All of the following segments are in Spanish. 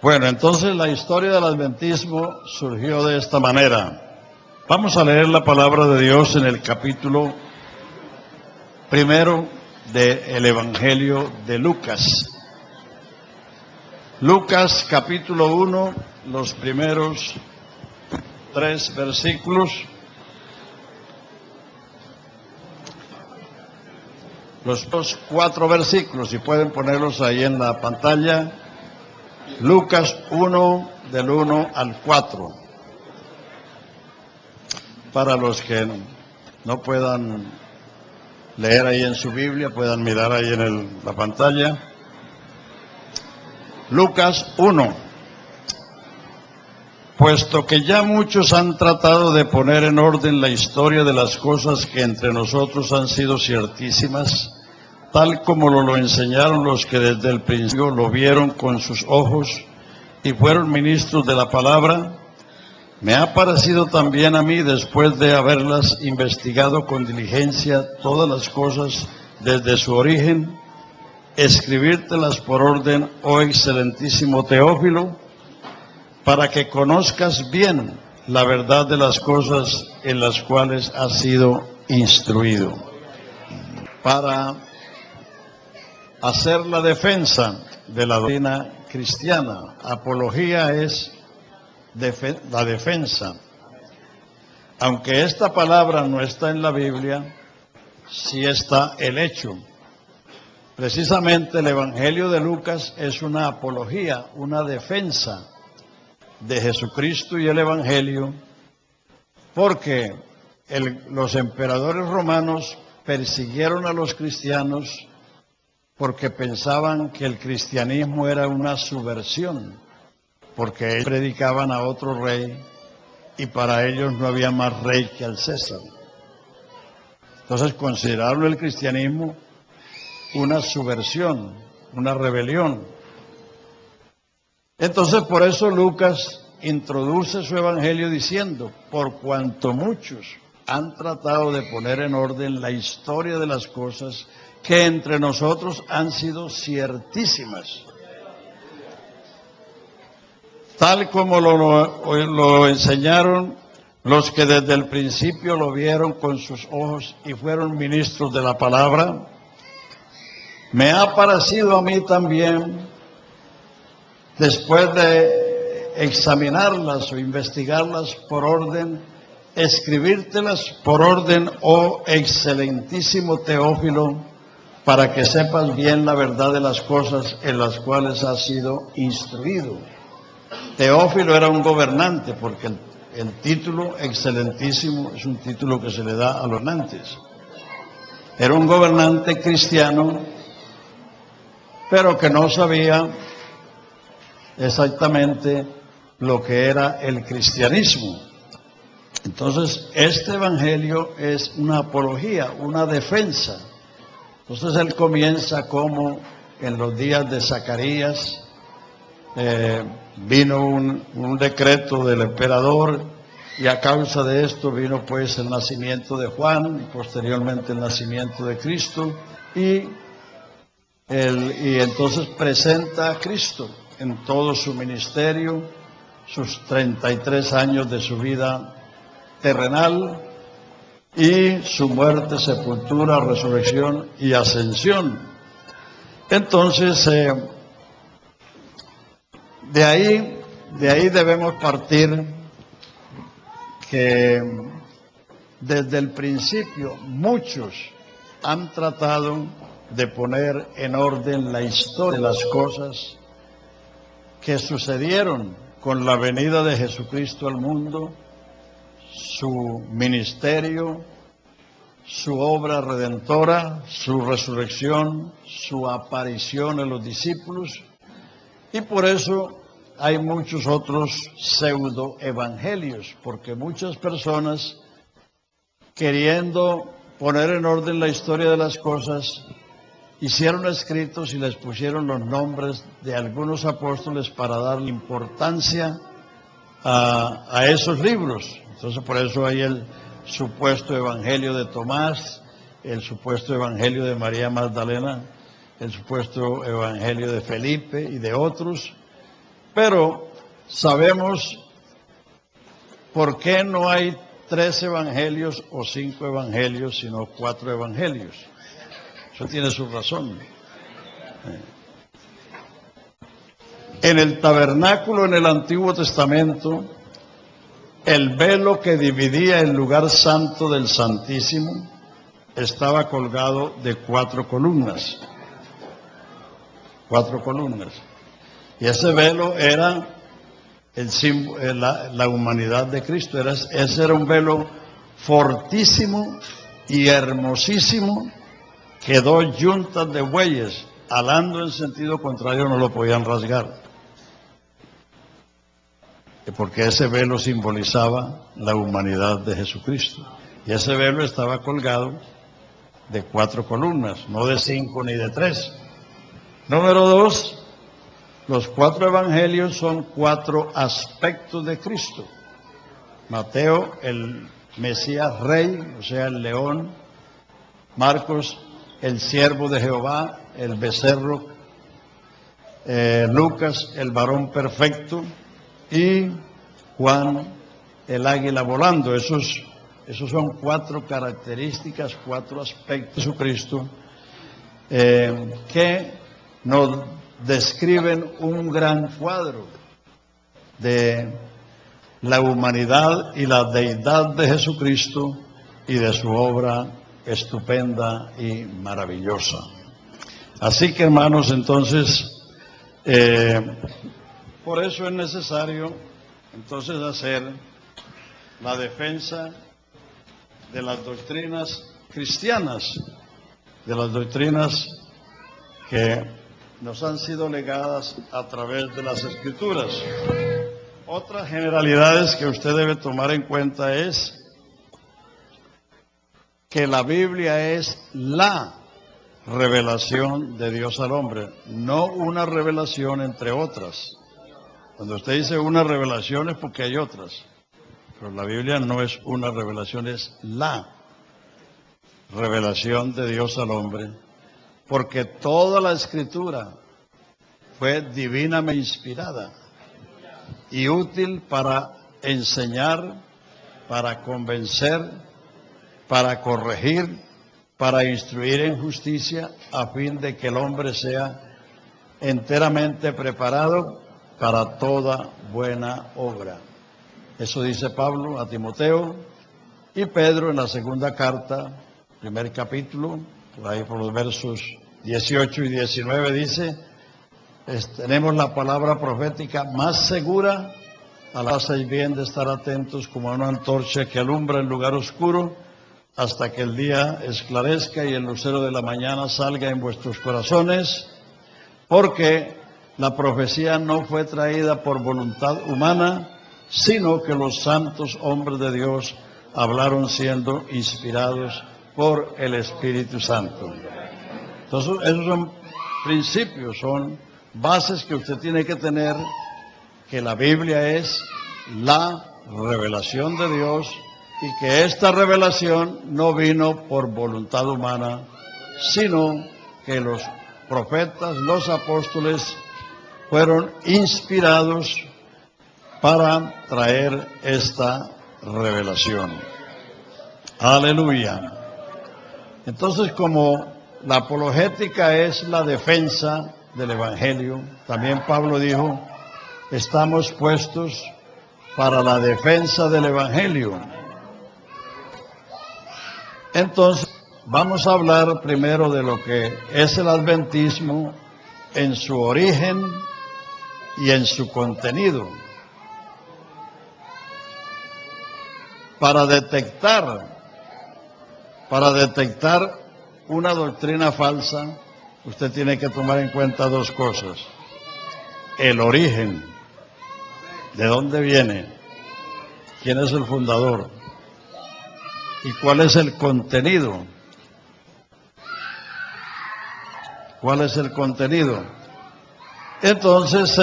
Bueno, entonces la historia del adventismo surgió de esta manera. Vamos a leer la palabra de Dios en el capítulo primero del Evangelio de Lucas. Lucas capítulo 1, los primeros 3 versículos. Los 4 versículos, si pueden ponerlos ahí en la pantalla. Lucas 1, del 1 al 4. Para los que no puedan leer ahí en su Biblia, puedan mirar ahí en la pantalla. Lucas 1. Puesto que ya muchos han tratado de poner en orden la historia de las cosas que entre nosotros han sido ciertísimas, tal como lo enseñaron los que desde el principio lo vieron con sus ojos y fueron ministros de la palabra, me ha parecido también a mí, después de haberlas investigado con diligencia todas las cosas desde su origen, escribírtelas por orden, oh excelentísimo Teófilo, para que conozcas bien la verdad de las cosas en las cuales has sido instruido. Para hacer la defensa de la doctrina cristiana. Apología es la defensa. Aunque esta palabra no está en la Biblia, sí está el hecho. Precisamente el Evangelio de Lucas es una apología, una defensa de Jesucristo y el Evangelio, porque los emperadores romanos persiguieron a los cristianos porque pensaban que el cristianismo era una subversión, porque ellos predicaban a otro rey y para ellos no había más rey que al César. Entonces consideraron el cristianismo una subversión, una rebelión. Entonces por eso Lucas introduce su evangelio diciendo, por cuanto muchos han tratado de poner en orden la historia de las cosas que entre nosotros han sido ciertísimas, tal como lo enseñaron los que desde el principio lo vieron con sus ojos y fueron ministros de la palabra, me ha parecido a mí también, después de examinarlas o investigarlas por orden, escribírtelas por orden, oh excelentísimo Teófilo, para que sepas bien la verdad de las cosas en las cuales has sido instruido. Teófilo era un gobernante, porque el título excelentísimo es un título que se le da a los gobernantes. Era un gobernante cristiano, pero que no sabía exactamente lo que era el cristianismo. Entonces, este evangelio es una apología, una defensa. Entonces él comienza como en los días de Zacarías, vino un decreto del emperador y a causa de esto vino pues el nacimiento de Juan y posteriormente el nacimiento de Cristo y entonces presenta a Cristo en todo su ministerio, sus 33 años de su vida terrenal, y su muerte, sepultura, resurrección y ascensión. Entonces, de ahí debemos partir que desde el principio muchos han tratado de poner en orden la historia de las cosas que sucedieron con la venida de Jesucristo al mundo, su ministerio, su obra redentora, su resurrección, su aparición a los discípulos, y por eso hay muchos otros pseudoevangelios, porque muchas personas, queriendo poner en orden la historia de las cosas, hicieron escritos y les pusieron los nombres de algunos apóstoles para darle importancia a esos libros. Entonces por eso hay el supuesto evangelio de Tomás, el supuesto evangelio de María Magdalena, el supuesto evangelio de Felipe y de otros, Pero sabemos por qué no hay 3 evangelios o 5 evangelios, sino 4 evangelios. Eso tiene su razón. En el tabernáculo en el Antiguo Testamento, el velo que dividía el lugar santo del Santísimo estaba colgado de 4 columnas. 4 columnas. Y ese velo era el símbolo, la humanidad de Cristo. Ese era un velo fortísimo y hermosísimo, que 2 yuntas de bueyes, alando en sentido contrario, no lo podían rasgar. Porque ese velo simbolizaba la humanidad de Jesucristo. Y ese velo estaba colgado de 4 columnas, no de 5 ni de 3. Número 2, los 4 evangelios son 4 aspectos de Cristo. Mateo, el Mesías Rey, o sea, el león. Marcos, el siervo de Jehová, el becerro. Lucas, el varón perfecto. Y Juan, el águila volando. Esos son 4 características, 4 aspectos de Jesucristo que nos describen un gran cuadro de la humanidad y la deidad de Jesucristo y de su obra estupenda y maravillosa. Así que, hermanos, entonces, por eso es necesario entonces hacer la defensa de las doctrinas cristianas, de las doctrinas que nos han sido legadas a través de las Escrituras. Otras generalidades que usted debe tomar en cuenta es que la Biblia es la revelación de Dios al hombre, no una revelación entre otras. Cuando usted dice una revelación es porque hay otras, pero la Biblia no es una revelación, es la revelación de Dios al hombre, porque toda la Escritura fue divinamente inspirada y útil para enseñar, para convencer, para corregir, para instruir en justicia, a fin de que el hombre sea enteramente preparado para toda buena obra. Eso dice Pablo a Timoteo, y Pedro en la segunda carta, primer capítulo, por ahí por los versos 18 y 19 dice: tenemos la palabra profética más segura, a la hacéis bien de estar atentos como a una antorcha que alumbra en lugar oscuro, hasta que el día esclarezca y el lucero de la mañana salga en vuestros corazones, porque la profecía no fue traída por voluntad humana, sino que los santos hombres de Dios hablaron siendo inspirados por el Espíritu Santo. Entonces, esos son principios, son bases que usted tiene que tener, que la Biblia es la revelación de Dios y que esta revelación no vino por voluntad humana, sino que los profetas, los apóstoles, fueron inspirados para traer esta revelación. Aleluya. Entonces, como la apologética es la defensa del Evangelio, también Pablo dijo: estamos puestos para la defensa del Evangelio. Entonces, vamos a hablar primero de lo que es el adventismo en su origen y en su contenido. Para detectar una doctrina falsa, usted tiene que tomar en cuenta 2 cosas: el origen, de dónde viene, quién es el fundador, y cuál es el contenido. ¿Cuál es el contenido? Entonces,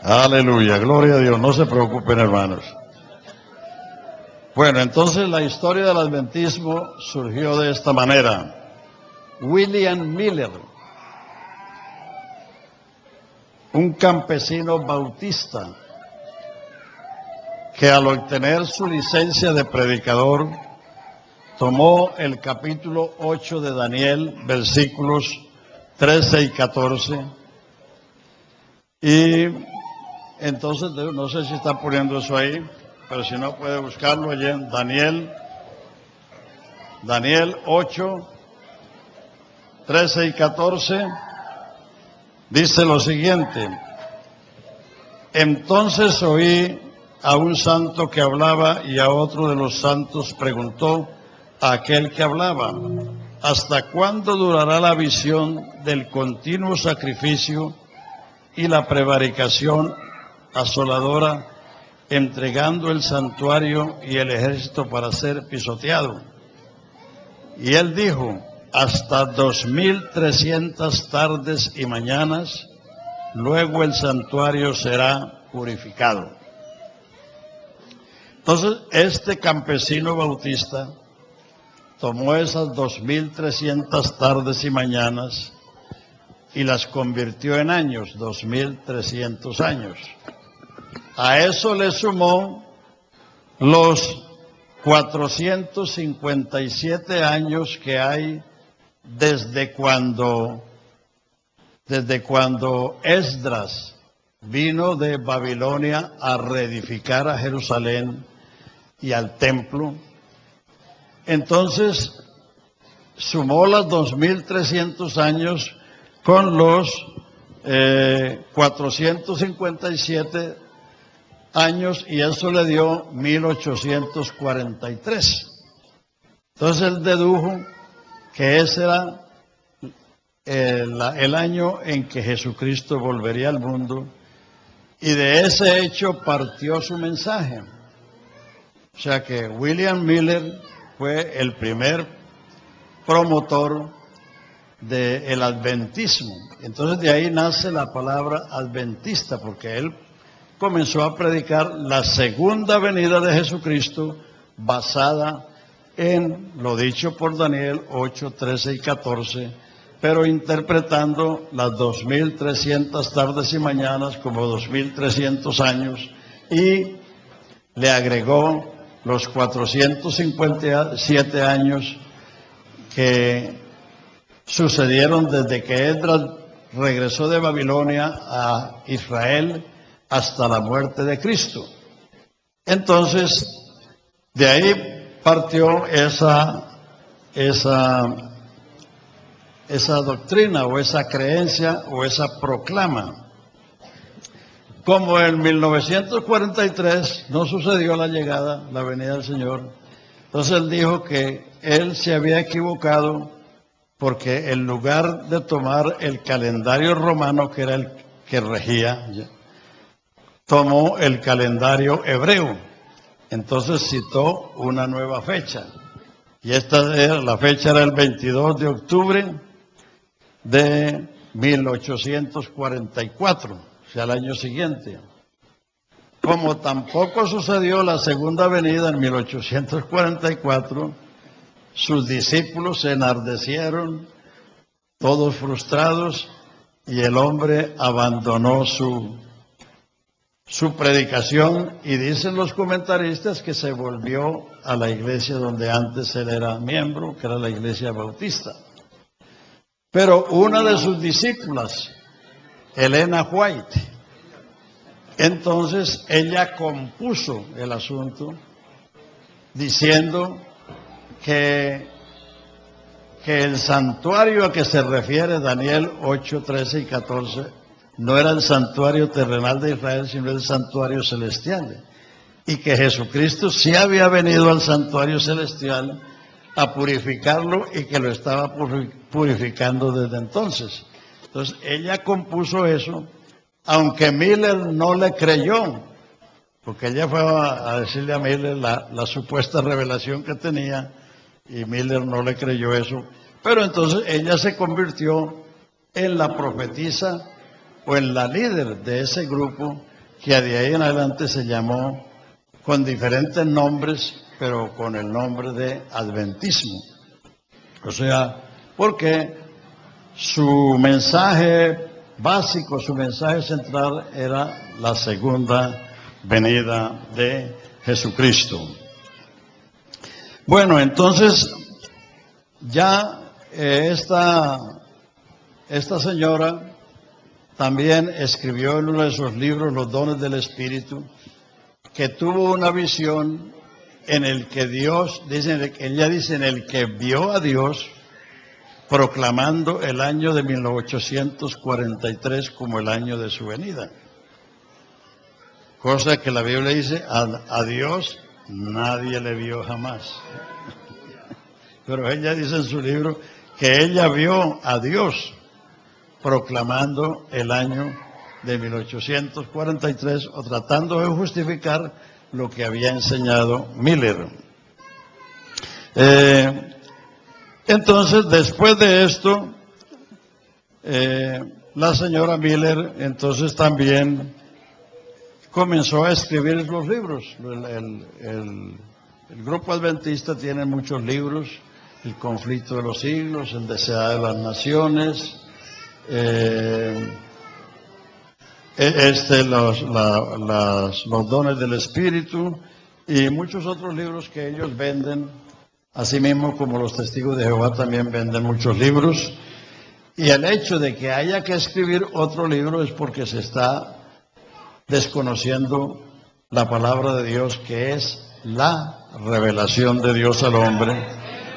aleluya, gloria a Dios, no se preocupen, hermanos. Bueno, entonces la historia del adventismo surgió de esta manera. William Miller, un campesino bautista que al obtener su licencia de predicador tomó el capítulo 8 de Daniel, versículos 13 y 14, y entonces no sé si está poniendo eso ahí, pero si no puede buscarlo allí en Daniel 8, 13 y 14, dice lo siguiente: entonces oí a un santo que hablaba y a otro de los santos preguntó a aquel que hablaba: ¿hasta cuándo durará la visión del continuo sacrificio y la prevaricación asoladora, entregando el santuario y el ejército para ser pisoteado? Y él dijo: hasta 2300 tardes y mañanas, luego el santuario será purificado. Entonces, este campesino bautista tomó esas 2300 tardes y mañanas y las convirtió en años, 2300 años. A eso le sumó los 457 años que hay desde cuando Esdras vino de Babilonia a reedificar a Jerusalén y al templo. Entonces sumó los 2300 años con los 457 años y eso le dio 1843. Entonces él dedujo que ese era el año en que Jesucristo volvería al mundo, y de ese hecho partió su mensaje. O sea que William Miller fue el primer promotor del adventismo. Entonces de ahí nace la palabra adventista, porque él comenzó a predicar la segunda venida de Jesucristo basada en lo dicho por Daniel 8, 13 y 14, pero interpretando las 2300 tardes y mañanas como 2300 años, y le agregó los 457 años que sucedieron desde que Esdras regresó de Babilonia a Israel hasta la muerte de Cristo. Entonces, de ahí partió esa doctrina o esa creencia o esa proclama. Como en 1943 no sucedió la venida del Señor, entonces él dijo que él se había equivocado porque en lugar de tomar el calendario romano, que era el que regía, tomó el calendario hebreo. Entonces citó una nueva fecha. Y la fecha era el 22 de octubre de 1844, o sea, el año siguiente. Como tampoco sucedió la segunda venida en 1844, sus discípulos se enardecieron, todos frustrados, y el hombre abandonó su predicación, y dicen los comentaristas que se volvió a la iglesia donde antes él era miembro, que era la iglesia bautista. Pero una de sus discípulas, Elena White, entonces ella compuso el asunto diciendo que el santuario a que se refiere Daniel 8, 13 y 14 no era el santuario terrenal de Israel, sino el santuario celestial, y que Jesucristo sí había venido al santuario celestial a purificarlo y que lo estaba purificando desde entonces. Entonces ella compuso eso, aunque Miller no le creyó, porque ella fue a decirle a Miller la supuesta revelación que tenía, y Miller no le creyó eso. Pero entonces ella se convirtió en la profetisa o en la líder de ese grupo, que de ahí en adelante se llamó con diferentes nombres, pero con el nombre de adventismo. O sea, porque su mensaje básico, su mensaje central era la segunda venida de Jesucristo. Bueno, entonces ya esta señora también escribió en uno de sus libros, Los dones del Espíritu, que tuvo una visión en el que Dios, ella dice, en el que vio a Dios proclamando el año de 1843 como el año de su venida. Cosa que la Biblia dice, a Dios nadie le vio jamás. Pero ella dice en su libro que ella vio a Dios proclamando el año de 1843 o tratando de justificar lo que había enseñado Miller. Entonces, después de esto, la señora Miller entonces también comenzó a escribir los libros. El grupo adventista tiene muchos libros: El conflicto de los siglos, El deseado de las naciones, los dones del Espíritu y muchos otros libros que ellos venden, asimismo como los testigos de Jehová también venden muchos libros. Y el hecho de que haya que escribir otro libro es porque se está desconociendo la palabra de Dios, que es la revelación de Dios al hombre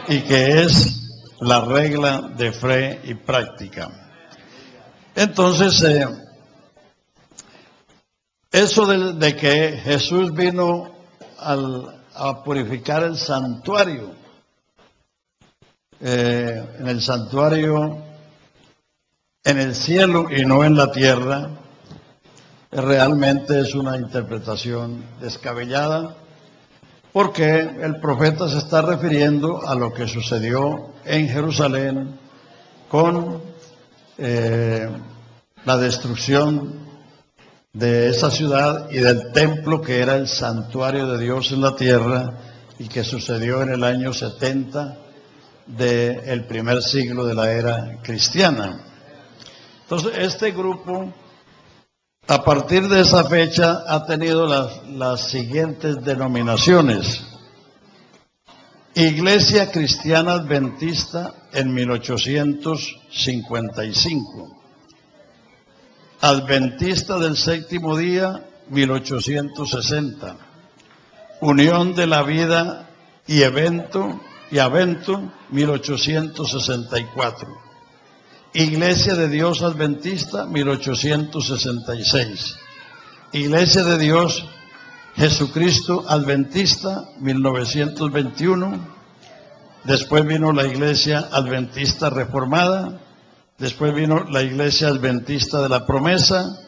y que es la regla de fe y práctica. Entonces, eso de que Jesús vino a purificar el santuario, en el santuario en el cielo y no en la tierra, realmente es una interpretación descabellada, porque el profeta se está refiriendo a lo que sucedió en Jerusalén con la destrucción de esa ciudad y del templo que era el santuario de Dios en la tierra y que sucedió en el año 70 del primer siglo de la era cristiana. Entonces, este grupo, a partir de esa fecha, ha tenido las siguientes denominaciones: Iglesia Cristiana Adventista en 1855, Adventista del Séptimo Día 1860, Unión de la Vida y Avento 1864, Iglesia de Dios Adventista 1866, Iglesia de Dios Jesucristo Adventista 1921, después vino la Iglesia Adventista Reformada, después vino la Iglesia Adventista de la Promesa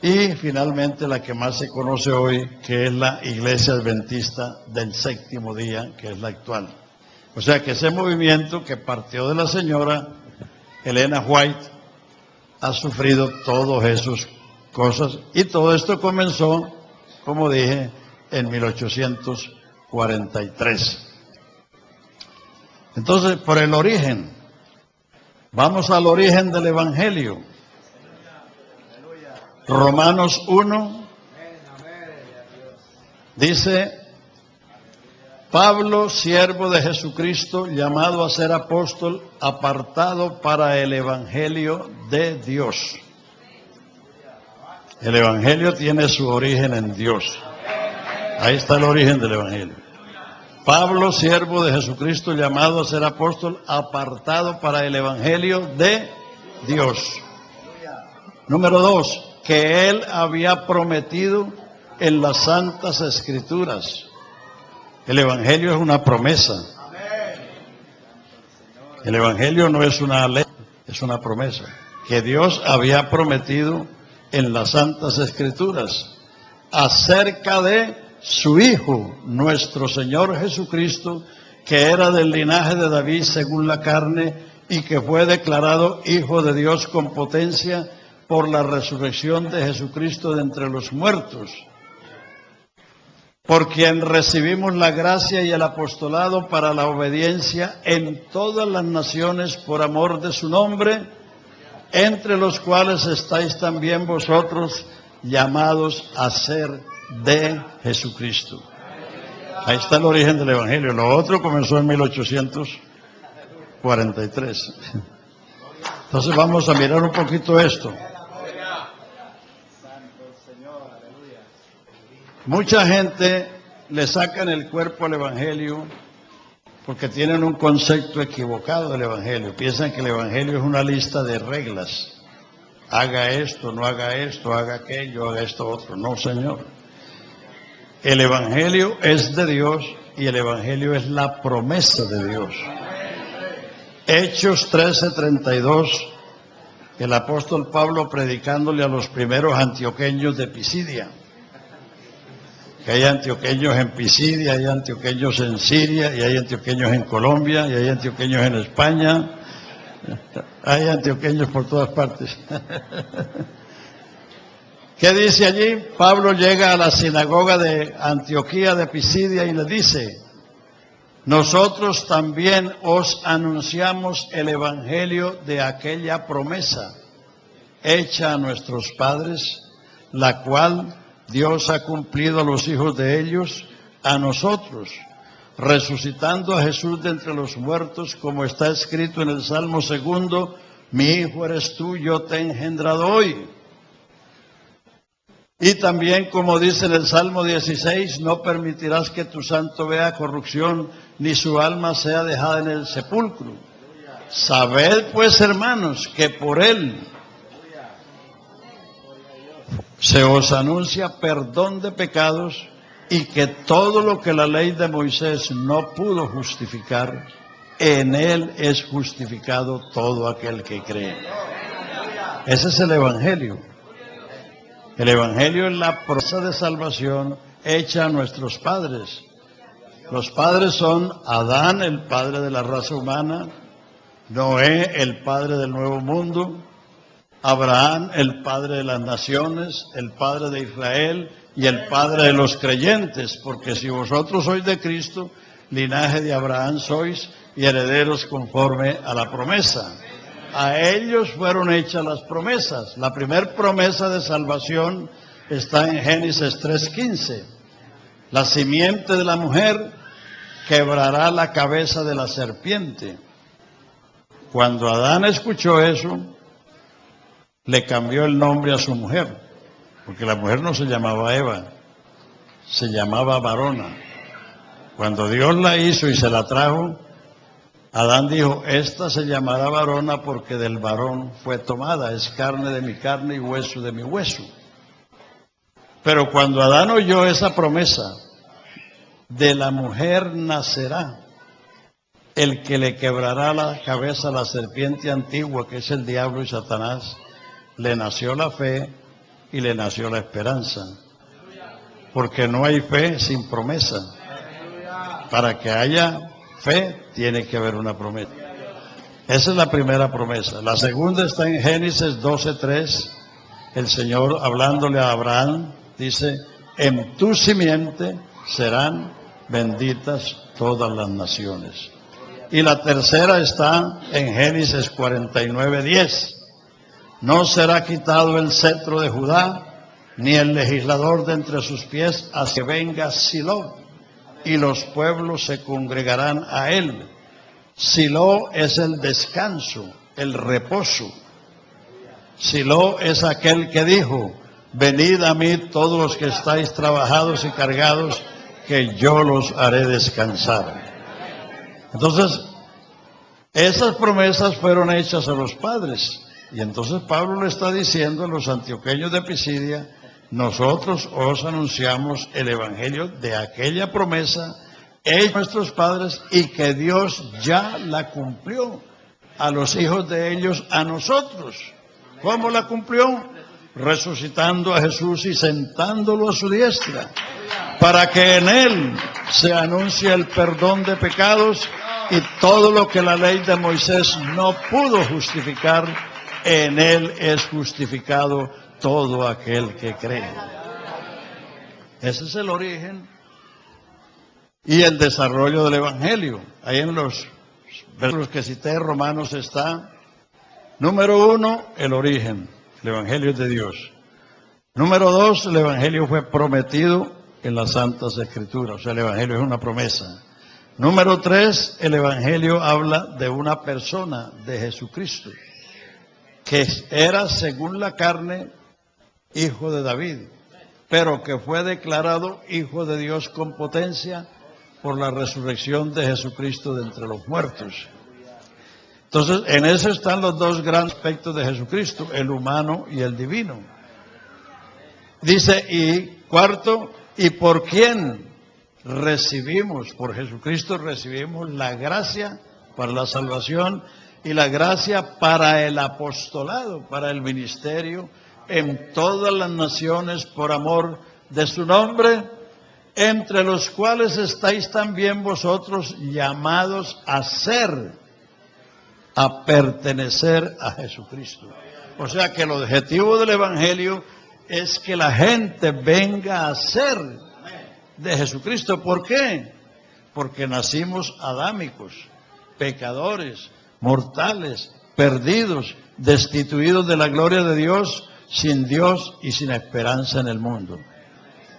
y finalmente la que más se conoce hoy, que es la Iglesia Adventista del Séptimo Día, que es la actual. O sea que ese movimiento que partió de la señora Elena White ha sufrido todas esas cosas y todo esto comenzó, como dije, en 1843. Entonces, por el origen, vamos al origen del Evangelio. Romanos 1 dice: Pablo, siervo de Jesucristo, llamado a ser apóstol, apartado para el Evangelio de Dios. El Evangelio tiene su origen en Dios. Ahí está el origen del Evangelio. Pablo, siervo de Jesucristo, llamado a ser apóstol, apartado para el Evangelio de Dios. Número 2, que él había prometido en las Santas Escrituras. El Evangelio es una promesa. El Evangelio no es una ley, es una promesa que Dios había prometido en las Santas Escrituras acerca de su Hijo, nuestro Señor Jesucristo, que era del linaje de David según la carne y que fue declarado Hijo de Dios con potencia por la resurrección de Jesucristo de entre los muertos, por quien recibimos la gracia y el apostolado para la obediencia en todas las naciones por amor de su nombre, entre los cuales estáis también vosotros llamados a ser de Jesucristo. Ahí está el origen del Evangelio. Lo otro comenzó en 1843. Entonces vamos a mirar un poquito esto. Mucha gente le sacan el cuerpo al Evangelio porque tienen un concepto equivocado del Evangelio. Piensan que el Evangelio es una lista de reglas. Haga esto, no haga esto, haga aquello, haga esto otro. No, Señor. El Evangelio es de Dios y el Evangelio es la promesa de Dios. Hechos 13:32, el apóstol Pablo predicándole a los primeros antioqueños de Pisidia. Que hay antioqueños en Pisidia, hay antioqueños en Siria, y hay antioqueños en Colombia, y hay antioqueños en España, hay antioqueños por todas partes. ¿Qué dice allí? Pablo llega a la sinagoga de Antioquía de Pisidia y le dice: nosotros también os anunciamos el evangelio de aquella promesa hecha a nuestros padres, la cual Dios ha cumplido a los hijos de ellos, a nosotros, resucitando a Jesús de entre los muertos, como está escrito en el Salmo 2, mi hijo eres tú, yo te he engendrado hoy. Y también, como dice en el Salmo 16, no permitirás que tu santo vea corrupción, ni su alma sea dejada en el sepulcro. Sabed pues, hermanos, que por él se os anuncia perdón de pecados, y que todo lo que la ley de Moisés no pudo justificar, en él es justificado todo aquel que cree. Ese es el Evangelio. El Evangelio es la promesa de salvación hecha a nuestros padres. Los padres son Adán, el padre de la raza humana; Noé, el padre del nuevo mundo; Abraham, el padre de las naciones, el padre de Israel y el padre de los creyentes, porque si vosotros sois de Cristo, linaje de Abraham sois y herederos conforme a la promesa. A ellos fueron hechas las promesas. La primera promesa de salvación está en Génesis 3:15. La simiente de la mujer quebrará la cabeza de la serpiente. Cuando Adán escuchó eso, le cambió el nombre a su mujer, porque la mujer no se llamaba Eva, se llamaba varona. Cuando Dios la hizo y se la trajo, Adán dijo: esta se llamará varona porque del varón fue tomada, es carne de mi carne y hueso de mi hueso. Pero cuando Adán oyó esa promesa, de la mujer nacerá el que le quebrará la cabeza a la serpiente antigua, que es el diablo y Satanás, le nació la fe y le nació la esperanza. Porque no hay fe sin promesa. Para que haya fe, tiene que haber una promesa. Esa es la primera promesa. La segunda está en Génesis 12:3. El Señor, hablándole a Abraham, dice: en tu simiente serán benditas todas las naciones. Y la tercera está en Génesis 49:10. No será quitado el cetro de Judá, ni el legislador de entre sus pies, hasta que venga Silo, y los pueblos se congregarán a él. Silo es el descanso, el reposo. Silo es aquel que dijo: venid a mí todos los que estáis trabajados y cargados, que yo los haré descansar. Entonces, esas promesas fueron hechas a los padres. Y entonces Pablo le está diciendo a los antioqueños de Pisidia: nosotros os anunciamos el evangelio de aquella promesa hecha a nuestros padres, y que Dios ya la cumplió a los hijos de ellos, a nosotros. ¿Cómo la cumplió? Resucitando a Jesús y sentándolo a su diestra, para que en él se anuncie el perdón de pecados, y todo lo que la ley de Moisés no pudo justificar, en él es justificado todo aquel que cree. Ese es el origen y el desarrollo del Evangelio. Ahí en los versículos que cité, Romanos, está, número 1, el origen, el Evangelio es de Dios. Número 2, el Evangelio fue prometido en las Santas Escrituras, o sea, el Evangelio es una promesa. Número 3, el Evangelio habla de una persona, de Jesucristo, que era según la carne hijo de David, pero que fue declarado hijo de Dios con potencia por la resurrección de Jesucristo de entre los muertos. Entonces, en eso están los dos grandes aspectos de Jesucristo, el humano y el divino. Dice, y cuarto, ¿y por quién recibimos? Por Jesucristo recibimos la gracia para la salvación y la gracia para el apostolado, para el ministerio en todas las naciones por amor de su nombre, entre los cuales estáis también vosotros llamados a ser, a pertenecer a Jesucristo. O sea que el objetivo del Evangelio es que la gente venga a ser de Jesucristo. ¿Por qué? Porque nacimos adámicos, pecadores, mortales, perdidos, destituidos de la gloria de Dios, sin Dios y sin esperanza en el mundo.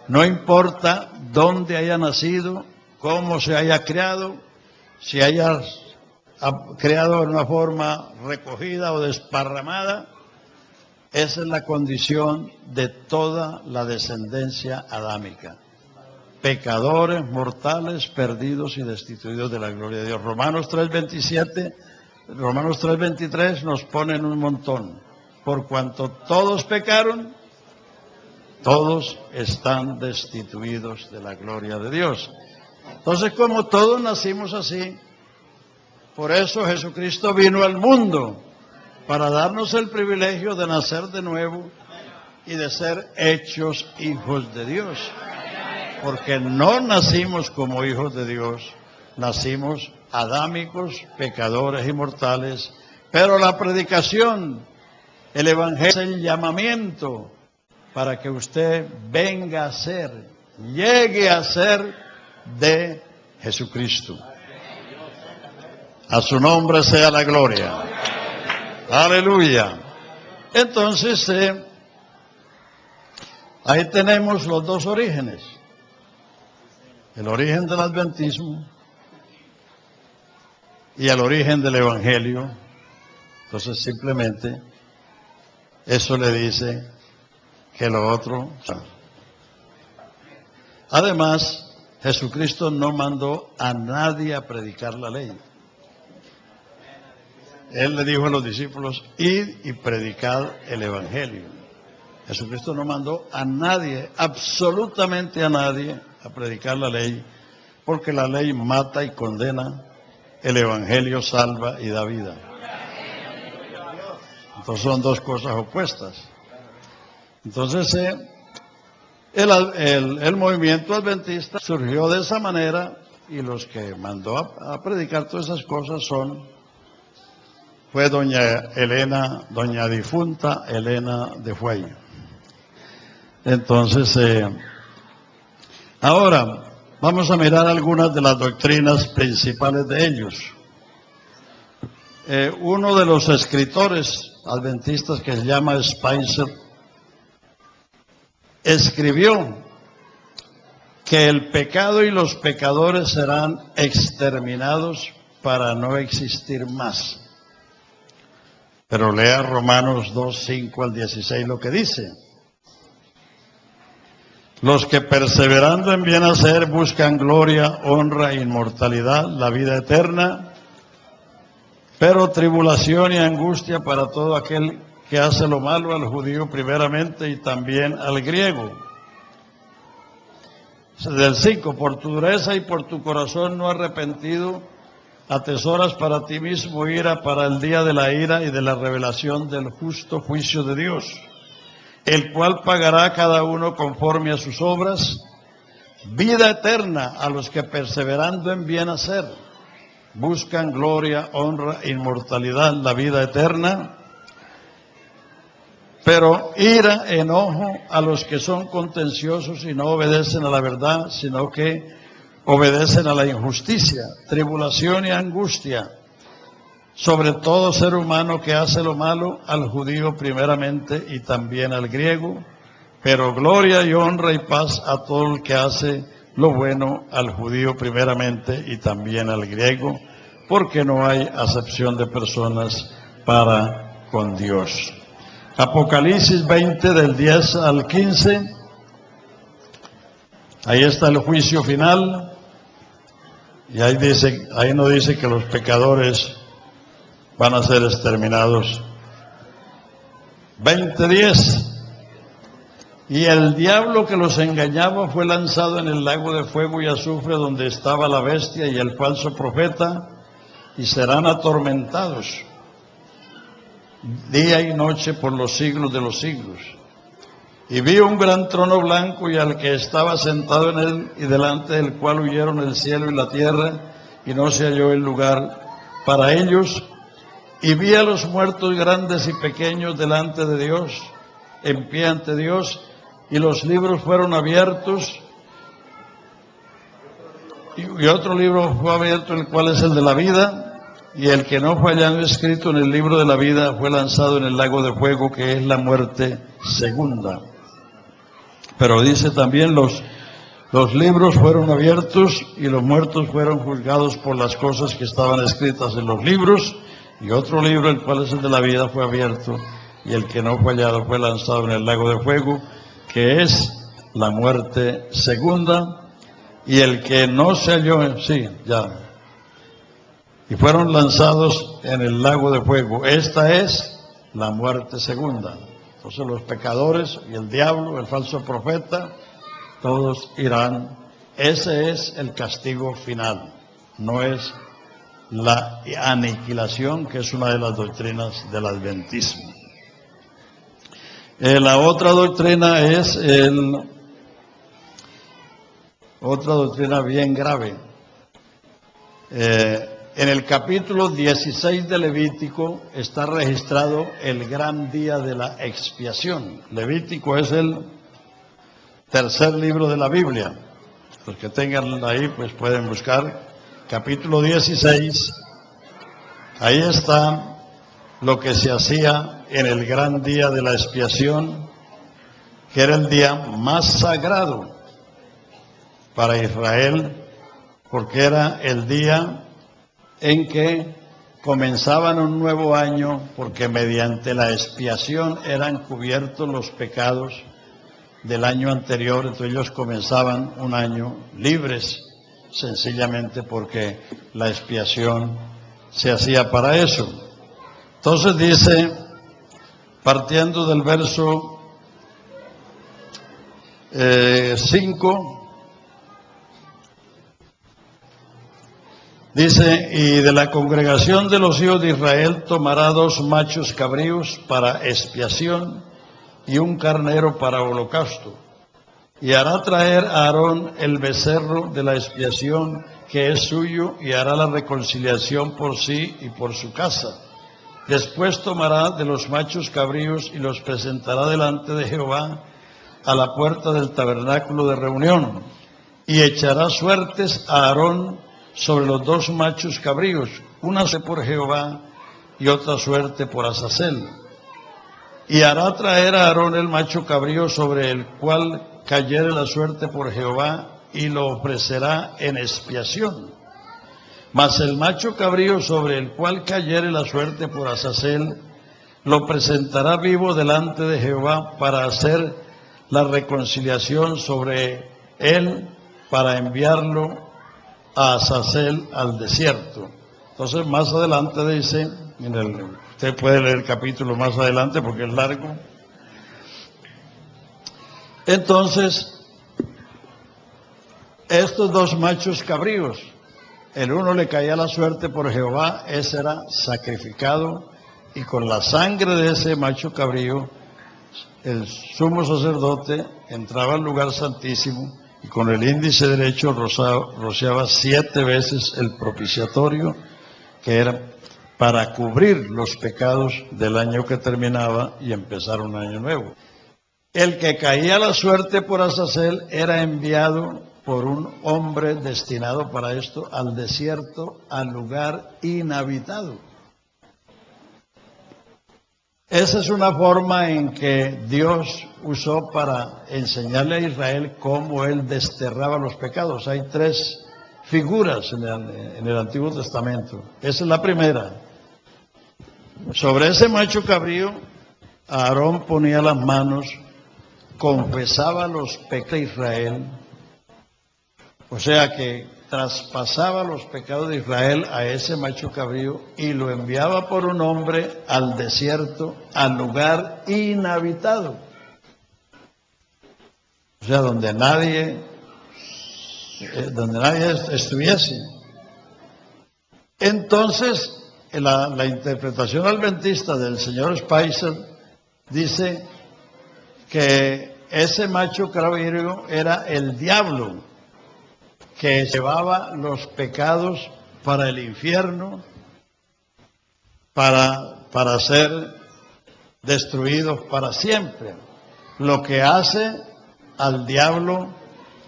No importa dónde haya nacido, cómo se haya criado, si haya creado en una forma recogida o desparramada, esa es la condición de toda la descendencia adámica. Pecadores, mortales, perdidos y destituidos de la gloria de Dios. Romanos 3:27, Romanos 3:23 nos ponen un montón. Por cuanto todos pecaron, todos están destituidos de la gloria de Dios. Entonces, como todos nacimos así, por eso Jesucristo vino al mundo, para darnos el privilegio de nacer de nuevo y de ser hechos hijos de Dios. Porque no nacimos como hijos de Dios, nacimos adámicos, pecadores y mortales, pero la predicación, el Evangelio es el llamamiento para que usted venga a ser, llegue a ser de Jesucristo. A su nombre sea la gloria. Aleluya. Entonces, ahí tenemos los dos orígenes. El origen del adventismo y el origen del Evangelio. Entonces, simplemente, eso le dice que lo otro. Además, Jesucristo no mandó a nadie a predicar la ley. Él le dijo a los discípulos, id y predicad el Evangelio. Jesucristo no mandó a nadie, absolutamente a nadie, a predicar la ley, porque la ley mata y condena, el Evangelio salva y da vida. Entonces son dos cosas opuestas. Entonces el movimiento adventista surgió de esa manera, y los que mandó a predicar todas esas cosas fue doña difunta Elena de Fuey. Entonces, ahora vamos a mirar algunas de las doctrinas principales de ellos. Uno de los escritores adventistas, que se llama Spicer, escribió que el pecado y los pecadores serán exterminados para no existir más. Pero lea Romanos 2:5-16 lo que dice. Los que perseverando en bien hacer buscan gloria, honra, inmortalidad, la vida eterna, pero tribulación y angustia para todo aquel que hace lo malo, al judío primeramente y también al griego. Del 5, por tu dureza y por tu corazón no arrepentido, atesoras para ti mismo ira para el día de la ira y de la revelación del justo juicio de Dios, el cual pagará a cada uno conforme a sus obras, vida eterna a los que perseverando en bien hacer, buscan gloria, honra, inmortalidad, la vida eterna, pero ira, enojo a los que son contenciosos y no obedecen a la verdad, sino que obedecen a la injusticia, tribulación y angustia sobre todo ser humano que hace lo malo, al judío primeramente y también al griego, pero gloria y honra y paz a todo el que hace lo bueno, al judío primeramente y también al griego, porque no hay acepción de personas para con Dios. Apocalipsis 20 del 10 al 15, ahí está el juicio final, y ahí no dice que los pecadores van a ser exterminados. 20:10. Y el diablo que los engañaba fue lanzado en el lago de fuego y azufre, donde estaba la bestia y el falso profeta, y serán atormentados día y noche por los siglos de los siglos. Y vi un gran trono blanco y al que estaba sentado en él, y delante del cual huyeron el cielo y la tierra, y no se halló el lugar para ellos. Y vi a los muertos grandes y pequeños delante de Dios, en pie ante Dios, y los libros fueron abiertos, y otro libro fue abierto, el cual es el de la vida, y el que no fue hallado escrito en el libro de la vida fue lanzado en el lago de fuego, que es la muerte segunda. Pero dice también los libros fueron abiertos, y los muertos fueron juzgados por las cosas que estaban escritas en los libros, y otro libro, el cual es el de la vida, fue abierto, y el que no fue hallado fue lanzado en el lago de fuego, que es la muerte segunda, y el que no se halló, y fueron lanzados en el lago de fuego. Esta es la muerte segunda. Entonces los pecadores y el diablo, el falso profeta, todos irán. Ese es el castigo final, no es la aniquilación, que es una de las doctrinas del adventismo. La otra doctrina es otra doctrina bien grave. En el capítulo 16 de Levítico está registrado el gran día de la expiación. Levítico es el tercer libro de la Biblia. Los que tengan ahí, pues pueden buscar. Capítulo 16, ahí está lo que se hacía en el gran día de la expiación, que era el día más sagrado para Israel, porque era el día en que comenzaban un nuevo año, porque mediante la expiación eran cubiertos los pecados del año anterior, entonces ellos comenzaban un año libres, sencillamente porque la expiación se hacía para eso. Entonces dice, partiendo del verso 5, dice, y de la congregación de los hijos de Israel tomará 2 machos cabríos para expiación y un carnero para holocausto. Y hará traer a Aarón el becerro de la expiación, que es suyo, y hará la reconciliación por sí y por su casa. Después tomará de los machos cabríos y los presentará delante de Jehová a la puerta del tabernáculo de reunión, y echará suertes a Aarón sobre los 2 machos cabríos, una suerte por Jehová y otra suerte por Azazel. Y hará traer a Aarón el macho cabrío sobre el cual cayere la suerte por Jehová, y lo ofrecerá en expiación. Mas el macho cabrío sobre el cual cayere la suerte por Azazel, lo presentará vivo delante de Jehová para hacer la reconciliación sobre él, para enviarlo a Azazel al desierto. Entonces más adelante dice, usted puede leer el capítulo más adelante porque es largo. Entonces, estos 2 machos cabríos, el uno le caía la suerte por Jehová, ese era sacrificado, y con la sangre de ese macho cabrío, el sumo sacerdote entraba al lugar santísimo, y con el índice derecho rociaba 7 veces el propiciatorio, que era para cubrir los pecados del año que terminaba y empezar un año nuevo. El que caía la suerte por Azazel era enviado por un hombre destinado para esto al desierto, al lugar inhabitado. Esa es una forma en que Dios usó para enseñarle a Israel cómo Él desterraba los pecados. Hay tres figuras en el Antiguo Testamento. Esa es la primera. Sobre ese macho cabrío, Aarón ponía las manos, confesaba los pecados de Israel, o sea que traspasaba los pecados de Israel a ese macho cabrío y lo enviaba por un hombre al desierto, al lugar inhabitado. O sea, donde nadie estuviese. Entonces, la interpretación adventista del señor Spicer dice que ese macho cabrío era el diablo, que llevaba los pecados para el infierno, para ser destruidos para siempre. Lo que hace al diablo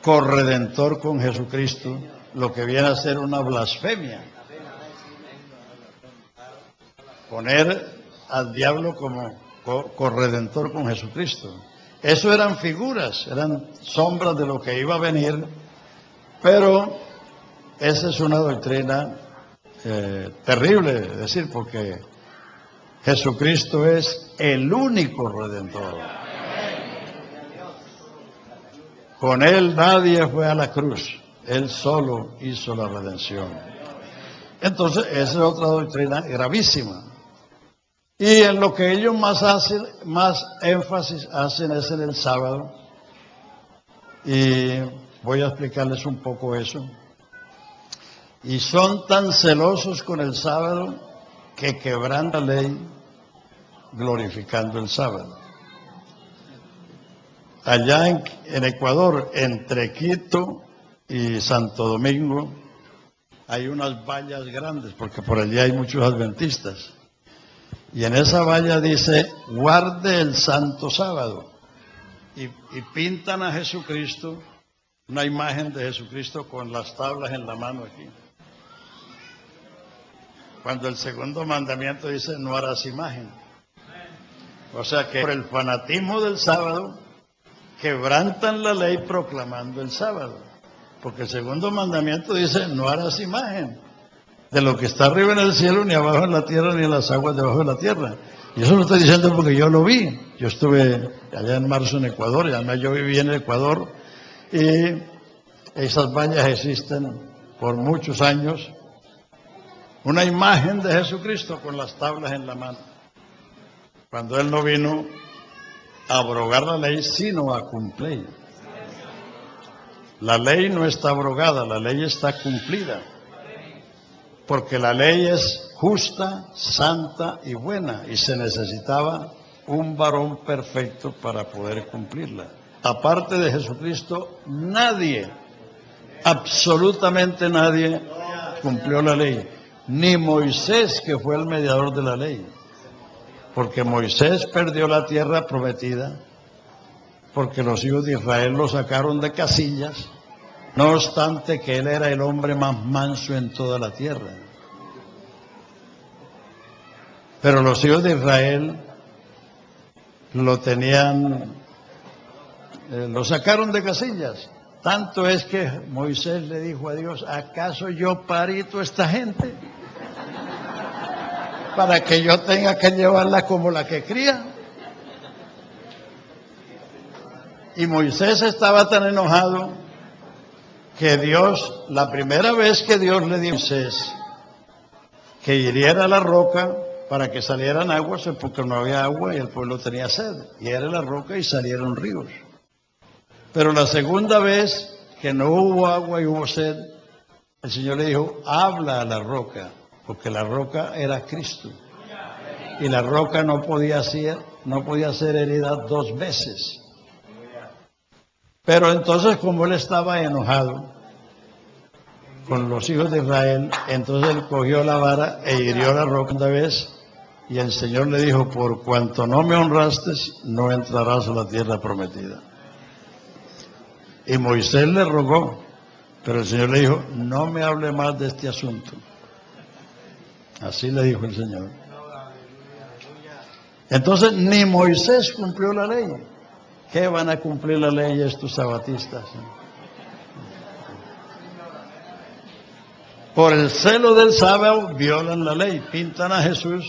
corredentor con Jesucristo, lo que viene a ser una blasfemia. Poner al diablo como corredentor con Jesucristo. Eso eran figuras, eran sombras de lo que iba a venir. Pero esa es una doctrina terrible, es decir, porque Jesucristo es el único redentor. Con Él nadie fue a la cruz, Él solo hizo la redención. Entonces, esa es otra doctrina gravísima. Y en lo que ellos más énfasis hacen es en el sábado. Y voy a explicarles un poco eso. Y son tan celosos con el sábado que quebrantan la ley glorificando el sábado. Allá en Ecuador, entre Quito y Santo Domingo, hay unas vallas grandes, porque por allí hay muchos adventistas. Y en esa valla dice, guarde el santo sábado. Y pintan a Jesucristo, una imagen de Jesucristo con las tablas en la mano aquí. Cuando el segundo mandamiento dice, no harás imagen. O sea que por el fanatismo del sábado, quebrantan la ley proclamando el sábado. Porque el segundo mandamiento dice, no harás imagen de lo que está arriba en el cielo, ni abajo en la tierra, ni en las aguas debajo de la tierra. Y eso lo estoy diciendo porque yo lo vi. Yo estuve allá en marzo en Ecuador, y además yo viví en Ecuador, y esas vallas existen por muchos años. Una imagen de Jesucristo con las tablas en la mano. Cuando Él no vino a abrogar la ley, sino a cumplir. La ley no está abrogada, la ley está cumplida. Porque la ley es justa, santa y buena, y se necesitaba un varón perfecto para poder cumplirla. Aparte de Jesucristo, nadie, absolutamente nadie, cumplió la ley. Ni Moisés, que fue el mediador de la ley. Porque Moisés perdió la tierra prometida, porque los hijos de Israel lo sacaron de casillas, no obstante que él era el hombre más manso en toda la tierra. Pero los hijos de Israel lo sacaron de casillas. Tanto es que Moisés le dijo a Dios, ¿acaso yo parito a esta gente? Para que yo tenga que llevarla como la que cría. Y Moisés estaba tan enojado que Dios, la primera vez que Dios le dijo a Moisés que hiriera la roca para que salieran aguas, porque no había agua y el pueblo tenía sed. Y era la roca y salieron ríos. Pero la segunda vez que no hubo agua y hubo sed, el Señor le dijo, habla a la roca, porque la roca era Cristo. Y la roca no podía ser herida dos veces. Pero entonces, como él estaba enojado con los hijos de Israel, entonces él cogió la vara e hirió la roca una vez, y el Señor le dijo, por cuanto no me honraste, no entrarás a la tierra prometida. Y Moisés le rogó, Pero el Señor le dijo, no me hable más de este asunto. Así le dijo el Señor. Entonces ni Moisés cumplió la ley. ¿Qué van a cumplir la ley estos sabatistas? Por el celo del sábado violan la ley, pintan a Jesús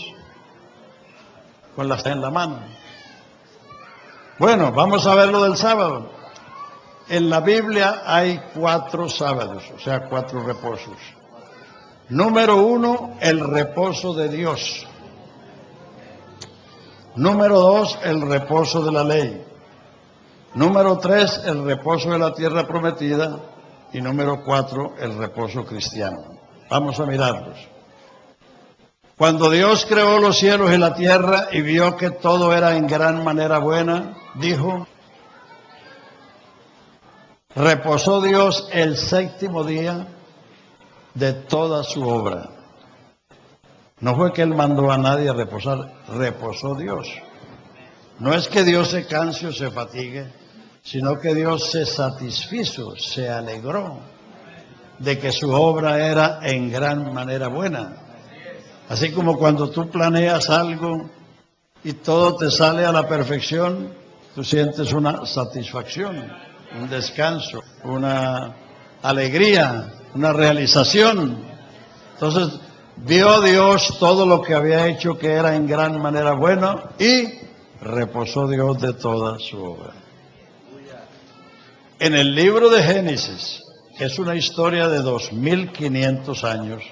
con la fe en la mano. Bueno, vamos a ver lo del sábado. En la Biblia hay 4 sábados, o sea, 4 reposos. Número 1, el reposo de Dios. Número 2, el reposo de la ley. Número 3, el reposo de la tierra prometida. Y número 4, el reposo cristiano. Vamos a mirarlos. Cuando Dios creó los cielos y la tierra y vio que todo era en gran manera buena, dijo, reposó Dios el 7º día de toda su obra. No fue que Él mandó a nadie a reposar, reposó Dios. No es que Dios se canse o se fatigue, sino que Dios se satisfizo, se alegró de que su obra era en gran manera buena. Así como cuando tú planeas algo y todo te sale a la perfección, tú sientes una satisfacción, un descanso, una alegría, una realización. Entonces, vio Dios todo lo que había hecho que era en gran manera bueno y reposó Dios de toda su obra. En el libro de Génesis, que es una historia de 2500 años,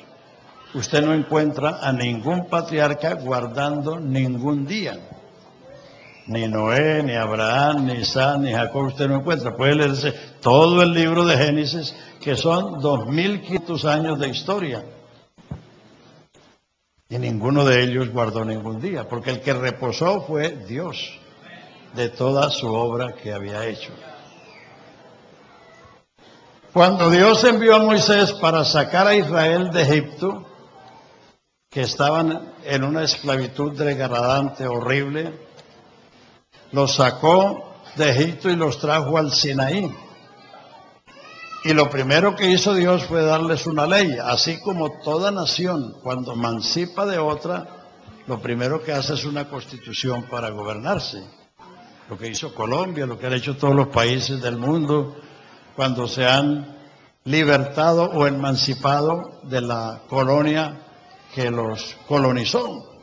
usted no encuentra a ningún patriarca guardando ningún día. Ni Noé, ni Abraham, ni Isaac, ni Jacob, usted no encuentra. Puede leerse todo el libro de Génesis, que son 2500 años de historia. Y ninguno de ellos guardó ningún día, porque el que reposó fue Dios de toda su obra que había hecho. Cuando Dios envió a Moisés para sacar a Israel de Egipto, que estaban en una esclavitud degradante, horrible, los sacó de Egipto y los trajo al Sinaí. Y lo primero que hizo Dios fue darles una ley, así como toda nación, cuando emancipa de otra, lo primero que hace es una constitución para gobernarse. Lo que hizo Colombia, lo que han hecho todos los países del mundo, cuando se han libertado o emancipado de la colonia que los colonizó.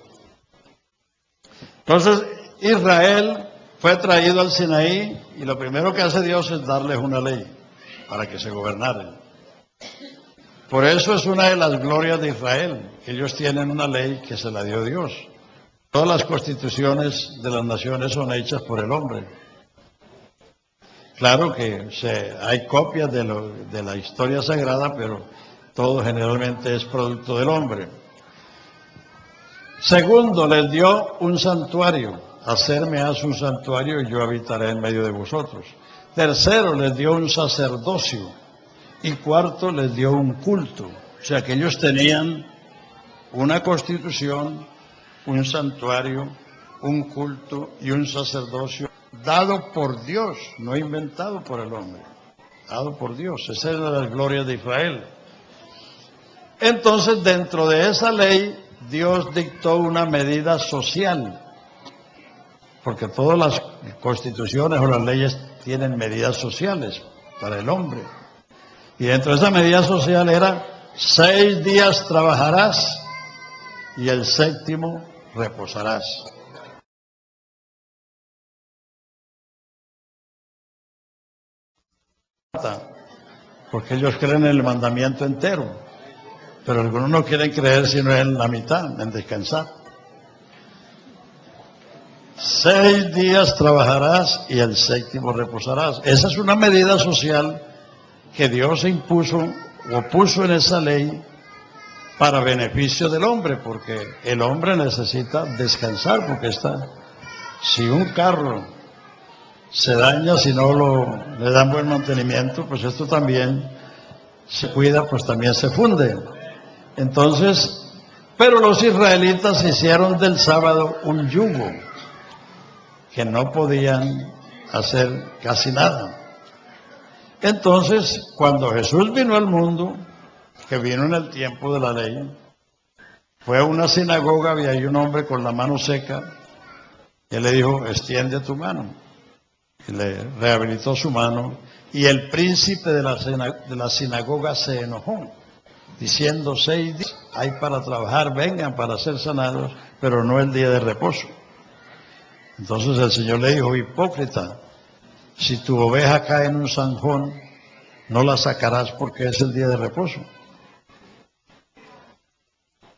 Entonces, Israel fue traído al Sinaí y lo primero que hace Dios es darles una ley para que se gobernaran. Por eso es una de las glorias de Israel. Ellos tienen una ley que se la dio Dios. Todas las constituciones de las naciones son hechas por el hombre. Claro que hay copias de la historia sagrada, pero todo generalmente es producto del hombre. Segundo, les dio un santuario. Hacerme haz un santuario y yo habitaré en medio de vosotros. Tercero, les dio un sacerdocio. Y cuarto, les dio un culto. O sea que ellos tenían una constitución, un santuario, un culto y un sacerdocio dado por Dios, no inventado por el hombre, dado por Dios. Esa es la gloria de Israel. Entonces, dentro de esa ley, Dios dictó una medida social, porque todas las constituciones o las leyes tienen medidas sociales para el hombre. Y dentro de esa medida social era 6 días trabajarás y el 7º reposarás. Porque ellos creen en el mandamiento entero, pero algunos no quieren creer sino en la mitad, en descansar. 6 días trabajarás y el 7º reposarás. Esa es una medida social que Dios impuso o puso en esa ley para beneficio del hombre, porque el hombre necesita descansar, porque si un carro se daña, si no le dan buen mantenimiento, pues esto también se cuida, pues también se funde. Entonces, pero los israelitas hicieron del sábado un yugo, que no podían hacer casi nada. Entonces, cuando Jesús vino al mundo, que vino en el tiempo de la ley, fue a una sinagoga, había ahí un hombre con la mano seca, y él le dijo, extiende tu mano. Y le rehabilitó su mano, y el príncipe de la sinagoga se enojó, diciendo, 6 días hay para trabajar, vengan para ser sanados, pero no el día de reposo. Entonces el Señor le dijo, hipócrita, si tu oveja cae en un zanjón, no la sacarás porque es el día de reposo.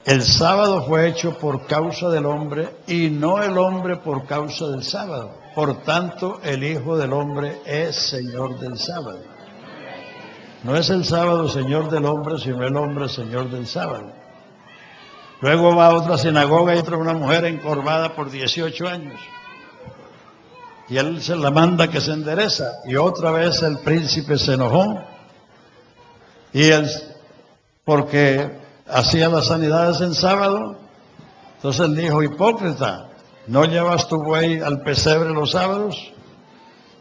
El sábado fue hecho por causa del hombre y no el hombre por causa del sábado. Por tanto, el Hijo del Hombre es Señor del sábado. No es el sábado Señor del hombre, sino el hombre Señor del sábado. Luego va a otra sinagoga y entra una mujer encorvada por 18 años. Y él se la manda que se endereza. Y otra vez el príncipe se enojó. Y él, porque hacía las sanidades en sábado. Entonces él dijo, hipócrita, ¿no llevas tu buey al pesebre los sábados?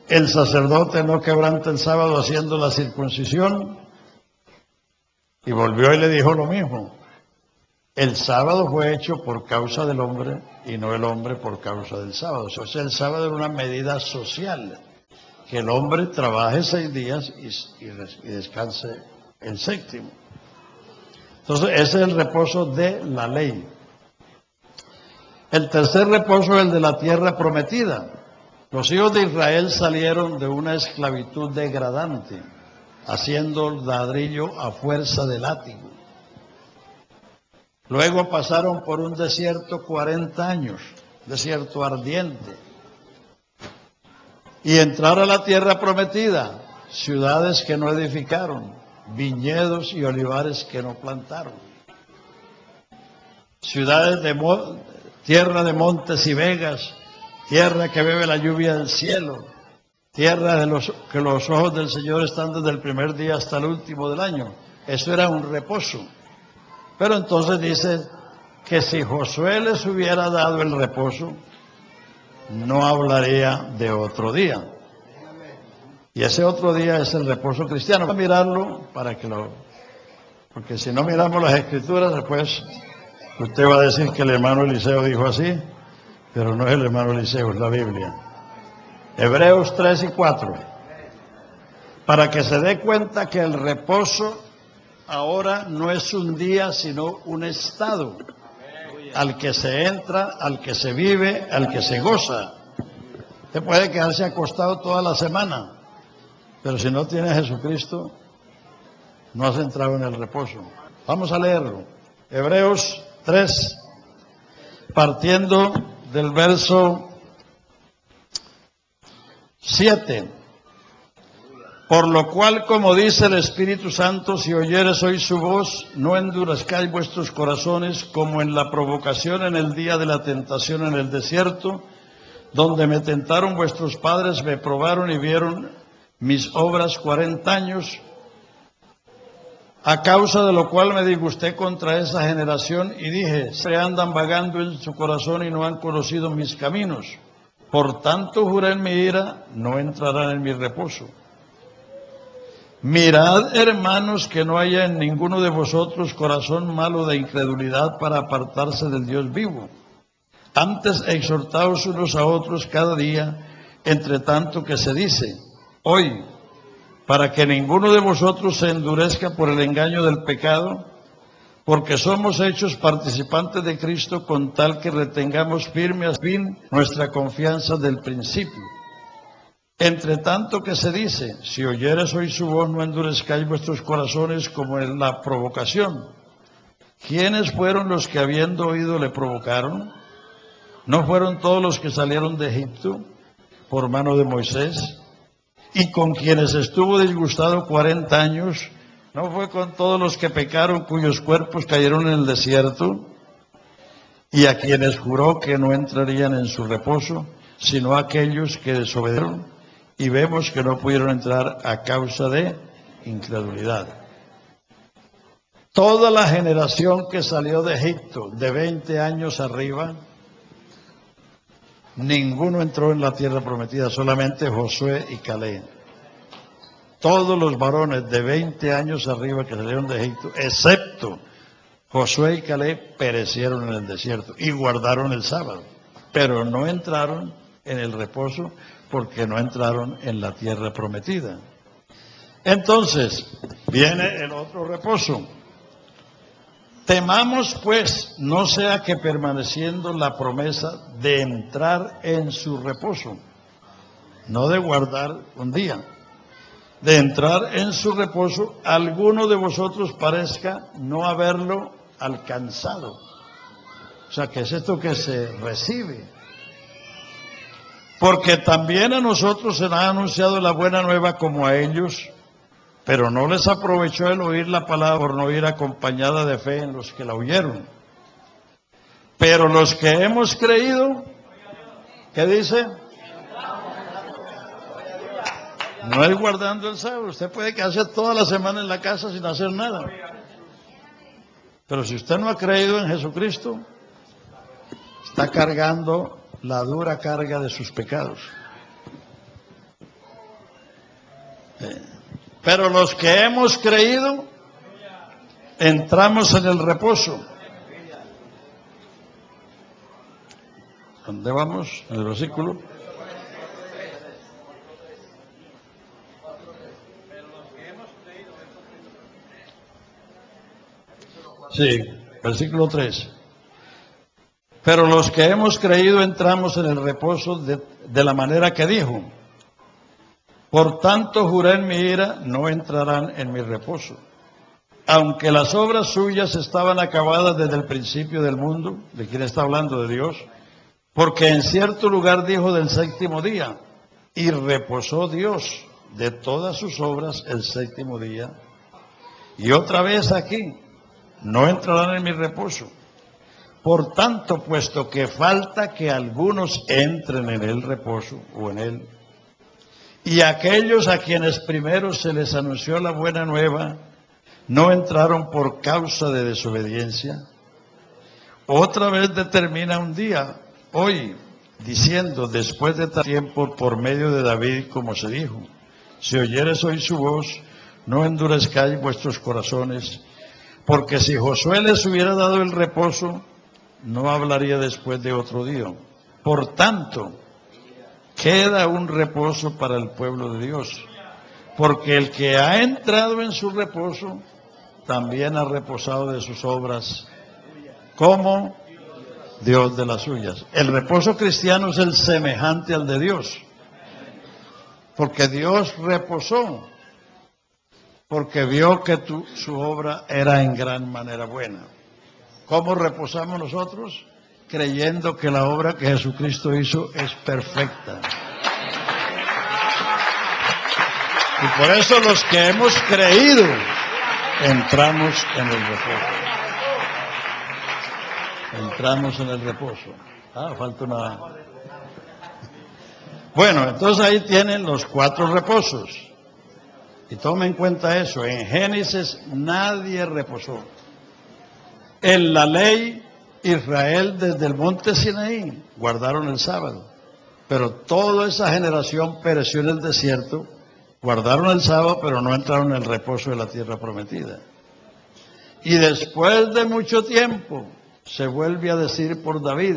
El sacerdote no quebranta el sábado haciendo la circuncisión. Y volvió y le dijo lo mismo. El sábado fue hecho por causa del hombre y no el hombre por causa del sábado. O sea, el sábado era una medida social, que el hombre trabaje 6 días y descanse el 7º. Entonces, ese es el reposo de la ley. El tercer reposo es el de la tierra prometida. Los hijos de Israel salieron de una esclavitud degradante, haciendo ladrillo a fuerza de látigo. Luego pasaron por un desierto 40 años, desierto ardiente. Y entraron a la tierra prometida, ciudades que no edificaron, viñedos y olivares que no plantaron. Ciudades de tierra de montes y vegas, tierra que bebe la lluvia del cielo, tierra que los ojos del Señor están desde el primer día hasta el último del año. Eso era un reposo. Pero entonces dice que si Josué les hubiera dado el reposo, no hablaría de otro día. Y ese otro día es el reposo cristiano. Vamos a mirarlo porque si no miramos las escrituras, después usted va a decir que el hermano Eliseo dijo así, pero no es el hermano Eliseo, es la Biblia. Hebreos 3 y 4. Para que se dé cuenta que el reposo ahora no es un día, sino un estado al que se entra, al que se vive, al que se goza. Usted puede quedarse acostado toda la semana, pero si no tiene a Jesucristo, no has entrado en el reposo. Vamos a leerlo. Hebreos 3, partiendo del verso 7. Por lo cual, como dice el Espíritu Santo, si oyeres hoy su voz, no endurezcáis vuestros corazones como en la provocación en el día de la tentación en el desierto, donde me tentaron vuestros padres, me probaron y vieron mis obras 40 años, a causa de lo cual me disgusté contra esa generación y dije, se andan vagando en su corazón y no han conocido mis caminos. Por tanto juré en mi ira, no entrarán en mi reposo. Mirad, hermanos, que no haya en ninguno de vosotros corazón malo de incredulidad para apartarse del Dios vivo. Antes exhortaos unos a otros cada día, entre tanto que se dice, hoy, para que ninguno de vosotros se endurezca por el engaño del pecado, porque somos hechos participantes de Cristo con tal que retengamos firme a fin nuestra confianza del principio. Entre tanto que se dice, si oyeres hoy su voz, no endurezcáis vuestros corazones como en la provocación. ¿Quiénes fueron los que habiendo oído le provocaron? ¿No fueron todos los que salieron de Egipto por mano de Moisés? Y con quienes estuvo disgustado 40 años, ¿no fue con todos los que pecaron cuyos cuerpos cayeron en el desierto? Y a quienes juró que no entrarían en su reposo, sino aquellos que desobedecieron. Y vemos que no pudieron entrar a causa de incredulidad. Toda la generación que salió de Egipto de 20 años arriba, ninguno entró en la tierra prometida, solamente Josué y Caleb. todos los varones de 20 años arriba que salieron de Egipto, excepto Josué y Caleb, perecieron en el desierto y guardaron el sábado, pero no entraron en el reposo porque no entraron en la tierra prometida. Entonces, viene el otro reposo. Temamos pues, no sea que permaneciendo la promesa de entrar en su reposo, no de guardar un día, de entrar en su reposo, alguno de vosotros parezca no haberlo alcanzado. O sea, que es esto que se recibe. Porque también a nosotros se nos ha anunciado la buena nueva como a ellos, pero no les aprovechó el oír la palabra por no ir acompañada de fe en los que la oyeron. Pero los que hemos creído, ¿qué dice? No es guardando el sábado. Usted puede quedarse toda la semana en la casa sin hacer nada. Pero si usted no ha creído en Jesucristo, está cargando la dura carga de sus pecados. Pero los que hemos creído, entramos en el reposo. ¿Dónde vamos? En el versículo. Sí, versículo 3. Pero los que hemos creído entramos en el reposo de la manera que dijo. Por tanto juré en mi ira, no entrarán en mi reposo. Aunque las obras suyas estaban acabadas desde el principio del mundo, ¿de quién está hablando? De Dios. Porque en cierto lugar dijo del séptimo día, y reposó Dios de todas sus obras el séptimo día. Y otra vez aquí, no entrarán en mi reposo. Por tanto, puesto que falta que algunos entren en el reposo o en él, y aquellos a quienes primero se les anunció la buena nueva, no entraron por causa de desobediencia, otra vez determina un día, hoy, diciendo, después de tal tiempo, por medio de David, como se dijo, si oyeres hoy su voz, no endurezcáis vuestros corazones, porque si Josué les hubiera dado el reposo, no hablaría después de otro día. Por tanto, queda un reposo para el pueblo de Dios, porque el que ha entrado en su reposo, también ha reposado de sus obras, como Dios de las suyas. El reposo cristiano es el semejante al de Dios, porque Dios reposó, porque vio que su obra era en gran manera buena. ¿Cómo reposamos nosotros? Creyendo que la obra que Jesucristo hizo es perfecta. Y por eso los que hemos creído, entramos en el reposo. Entramos en el reposo. Falta una... Bueno, entonces ahí tienen los 4 reposos. Y tomen en cuenta eso. En Génesis nadie reposó. En la ley, Israel desde el monte Sinaí guardaron el sábado. Pero toda esa generación pereció en el desierto. Guardaron el sábado, pero no entraron en el reposo de la tierra prometida. Y después de mucho tiempo, se vuelve a decir por David,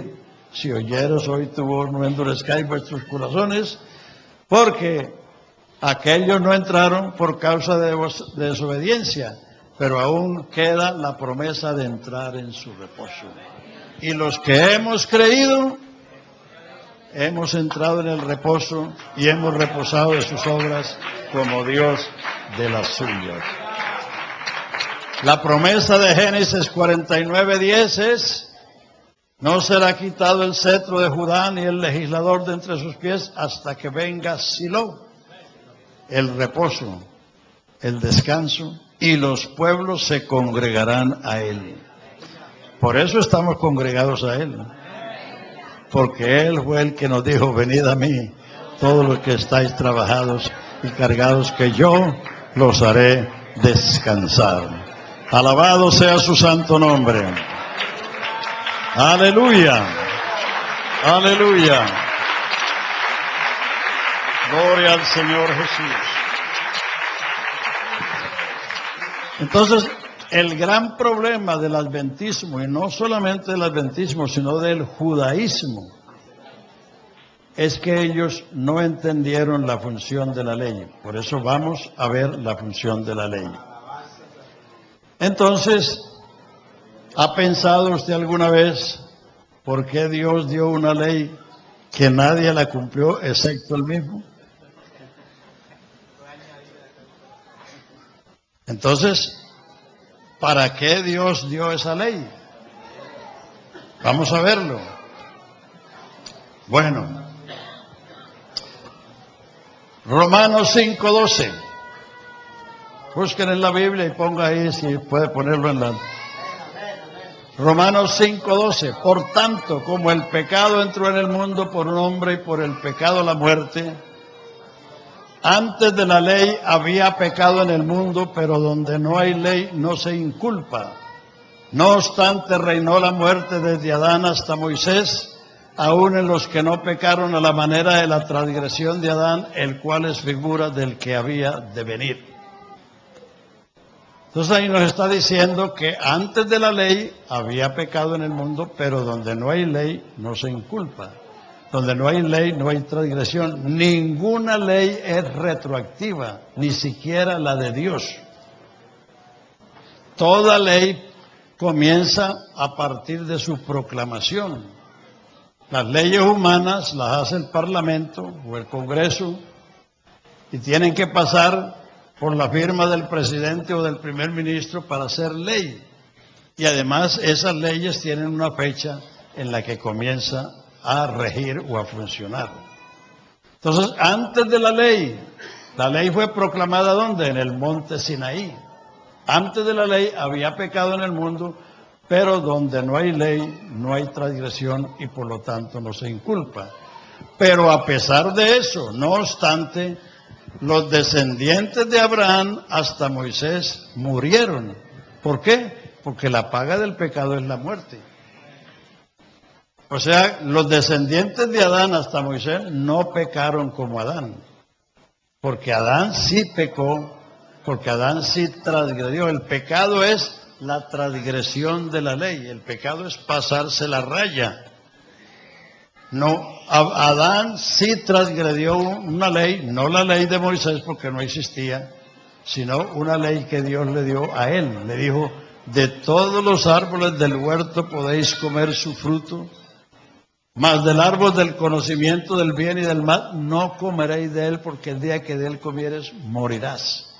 si oyeros hoy tu voz, no endurezcáis vuestros corazones, porque aquellos no entraron por causa de desobediencia, pero aún queda la promesa de entrar en su reposo. Y los que hemos creído, hemos entrado en el reposo y hemos reposado de sus obras como Dios de las suyas. La promesa de Génesis 49:10 es, no será quitado el cetro de Judá ni el legislador de entre sus pies hasta que venga Silo, el reposo, el descanso, y los pueblos se congregarán a él. Por eso estamos congregados a él, porque él fue el que nos dijo, venid a mí, todos los que estáis trabajados y cargados, que yo los haré descansar. Alabado sea su santo nombre. Aleluya. Aleluya. Gloria al Señor Jesús. Entonces, el gran problema del adventismo, y no solamente del adventismo, sino del judaísmo, es que ellos no entendieron la función de la ley. Por eso vamos a ver la función de la ley. Entonces, ¿ha pensado usted alguna vez por qué Dios dio una ley que nadie la cumplió excepto él mismo? Entonces, ¿para qué Dios dio esa ley? Vamos a verlo. Bueno, Romanos 5:12. Busquen en la Biblia y ponga ahí si puede ponerlo en la... Romanos 5:12. Por tanto, como el pecado entró en el mundo por un hombre y por el pecado la muerte, antes de la ley había pecado en el mundo, pero donde no hay ley no se inculpa. No obstante, reinó la muerte desde Adán hasta Moisés, aun en los que no pecaron a la manera de la transgresión de Adán, el cual es figura del que había de venir. Entonces ahí nos está diciendo que antes de la ley había pecado en el mundo, pero donde no hay ley no se inculpa. Donde no hay ley no hay transgresión. Ninguna ley es retroactiva, ni siquiera la de Dios. Toda ley comienza a partir de su proclamación. Las leyes humanas las hace el Parlamento o el Congreso y tienen que pasar por la firma del presidente o del primer ministro para ser ley. Y además esas leyes tienen una fecha en la que comienza a regir o a funcionar. Entonces, antes de la ley fue proclamada ¿dónde? En el monte Sinaí. Antes de la ley había pecado en el mundo, pero donde no hay ley, no hay transgresión y por lo tanto no se inculpa. Pero a pesar de eso, no obstante, los descendientes de Abraham hasta Moisés murieron. ¿Por qué? Porque la paga del pecado es la muerte. O sea, los descendientes de Adán hasta Moisés no pecaron como Adán. Porque Adán sí pecó, porque Adán sí transgredió. El pecado es la transgresión de la ley. El pecado es pasarse la raya. No, Adán sí transgredió una ley, no la ley de Moisés porque no existía, sino una ley que Dios le dio a él. Le dijo, de todos los árboles del huerto podéis comer su fruto, mas del árbol del conocimiento del bien y del mal no comeréis de él, porque el día que de él comieres morirás.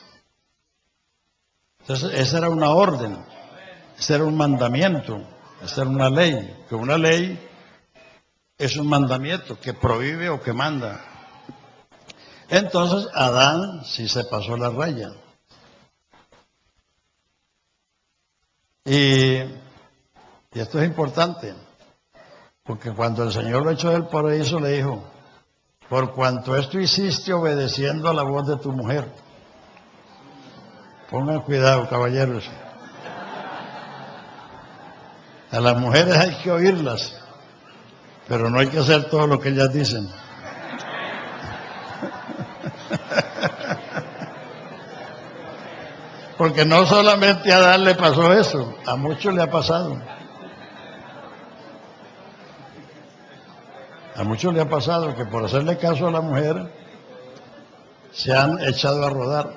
Entonces esa era una orden, ese era un mandamiento, esa era una ley, que una ley es un mandamiento que prohíbe o que manda. Entonces Adán sí se pasó la raya. Y esto es importante, porque cuando el Señor lo echó del paraíso le dijo, por cuanto esto hiciste obedeciendo a la voz de tu mujer. Pongan cuidado, caballeros. A las mujeres hay que oírlas, pero no hay que hacer todo lo que ellas dicen. Porque no solamente a Adán le pasó eso, a muchos le ha pasado. A muchos le ha pasado que por hacerle caso a la mujer se han echado a rodar.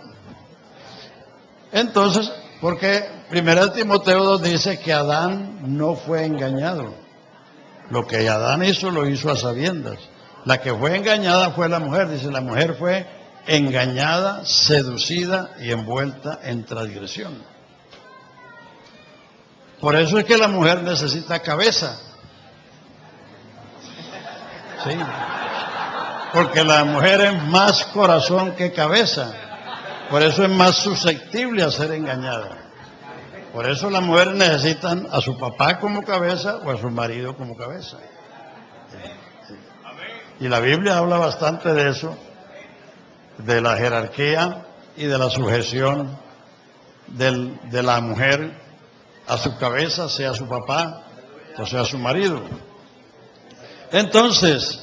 Entonces, porque 1 Timoteo 2 dice que Adán no fue engañado. Lo que Adán hizo, lo hizo a sabiendas. La que fue engañada fue la mujer. Dice, la mujer fue engañada, seducida y envuelta en transgresión. Por eso es que la mujer necesita cabeza. Sí. Porque la mujer es más corazón que cabeza. Por eso es más susceptible a ser engañada. Por eso las mujeres necesitan a su papá como cabeza o a su marido como cabeza. Y la Biblia habla bastante de eso, de la jerarquía y de la sujeción de la mujer a su cabeza, sea su papá o sea su marido. Entonces,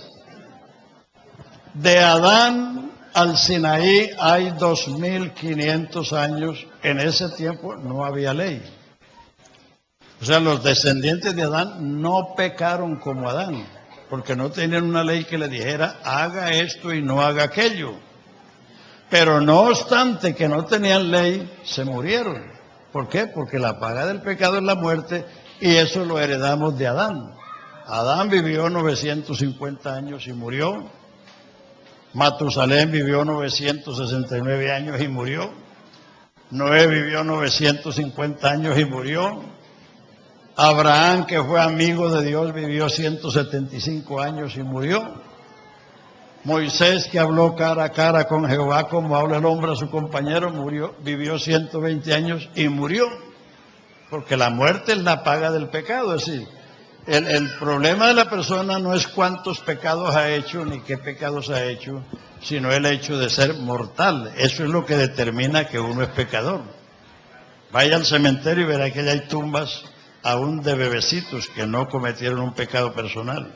de Adán al Sinaí hay 2500 años. En ese tiempo no había ley. O sea, los descendientes de Adán no pecaron como Adán, porque no tenían una ley que le dijera, haga esto y no haga aquello. Pero no obstante que no tenían ley, se murieron. ¿Por qué? Porque la paga del pecado es la muerte, y eso lo heredamos de Adán. Adán vivió 950 años y murió. Matusalén vivió 969 años y murió. Noé vivió 950 años y murió. Abraham, que fue amigo de Dios, vivió 175 años y murió. Moisés, que habló cara a cara con Jehová como habla el hombre a su compañero, vivió 120 años y murió. Porque la muerte es la paga del pecado. Es decir, el problema de la persona no es cuántos pecados ha hecho ni qué pecados ha hecho, sino el hecho de ser mortal. Eso es lo que determina que uno es pecador. Vaya al cementerio y verá que allá hay tumbas aún de bebecitos que no cometieron un pecado personal.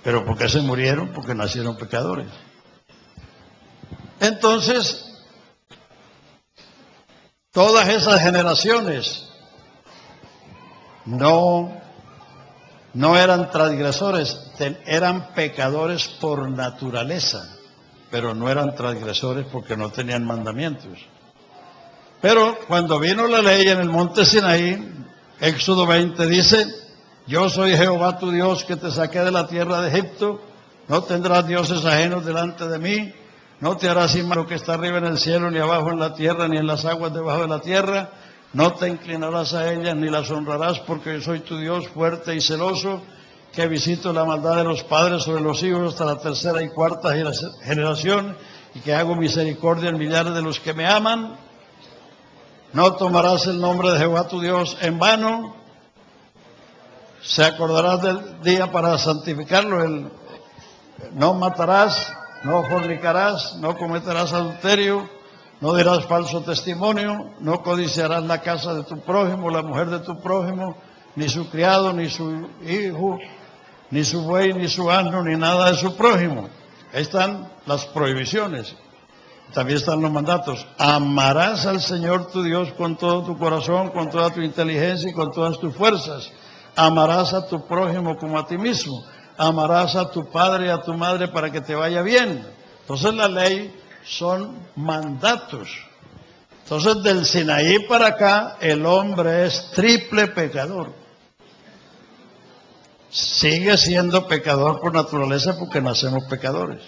¿Pero por qué se murieron? Porque nacieron pecadores. Entonces, todas esas generaciones no eran transgresores, eran pecadores por naturaleza, pero no eran transgresores porque no tenían mandamientos. Pero cuando vino la ley en el monte Sinaí, Éxodo 20 dice, yo soy Jehová tu Dios que te saqué de la tierra de Egipto, no tendrás dioses ajenos delante de mí, no te harás imagen lo que está arriba en el cielo, ni abajo en la tierra, ni en las aguas debajo de la tierra, no te inclinarás a ellas, ni las honrarás, porque yo soy tu Dios fuerte y celoso, que visito la maldad de los padres sobre los hijos hasta la tercera y cuarta generación, y que hago misericordia en millares de los que me aman. No tomarás el nombre de Jehová tu Dios en vano, se acordarás del día para santificarlo, no matarás, no fornicarás, no cometerás adulterio, no dirás falso testimonio, no codiciarás la casa de tu prójimo, la mujer de tu prójimo, ni su criado, ni su hijo, ni su buey, ni su asno, ni nada de su prójimo. Ahí están las prohibiciones. También están los mandatos. Amarás al Señor tu Dios con todo tu corazón, con toda tu inteligencia y con todas tus fuerzas. Amarás a tu prójimo como a ti mismo. Amarás a tu padre y a tu madre para que te vaya bien. Entonces la ley son mandatos. Entonces del Sinaí para acá el hombre es triple pecador. Sigue siendo pecador por naturaleza porque nacemos pecadores.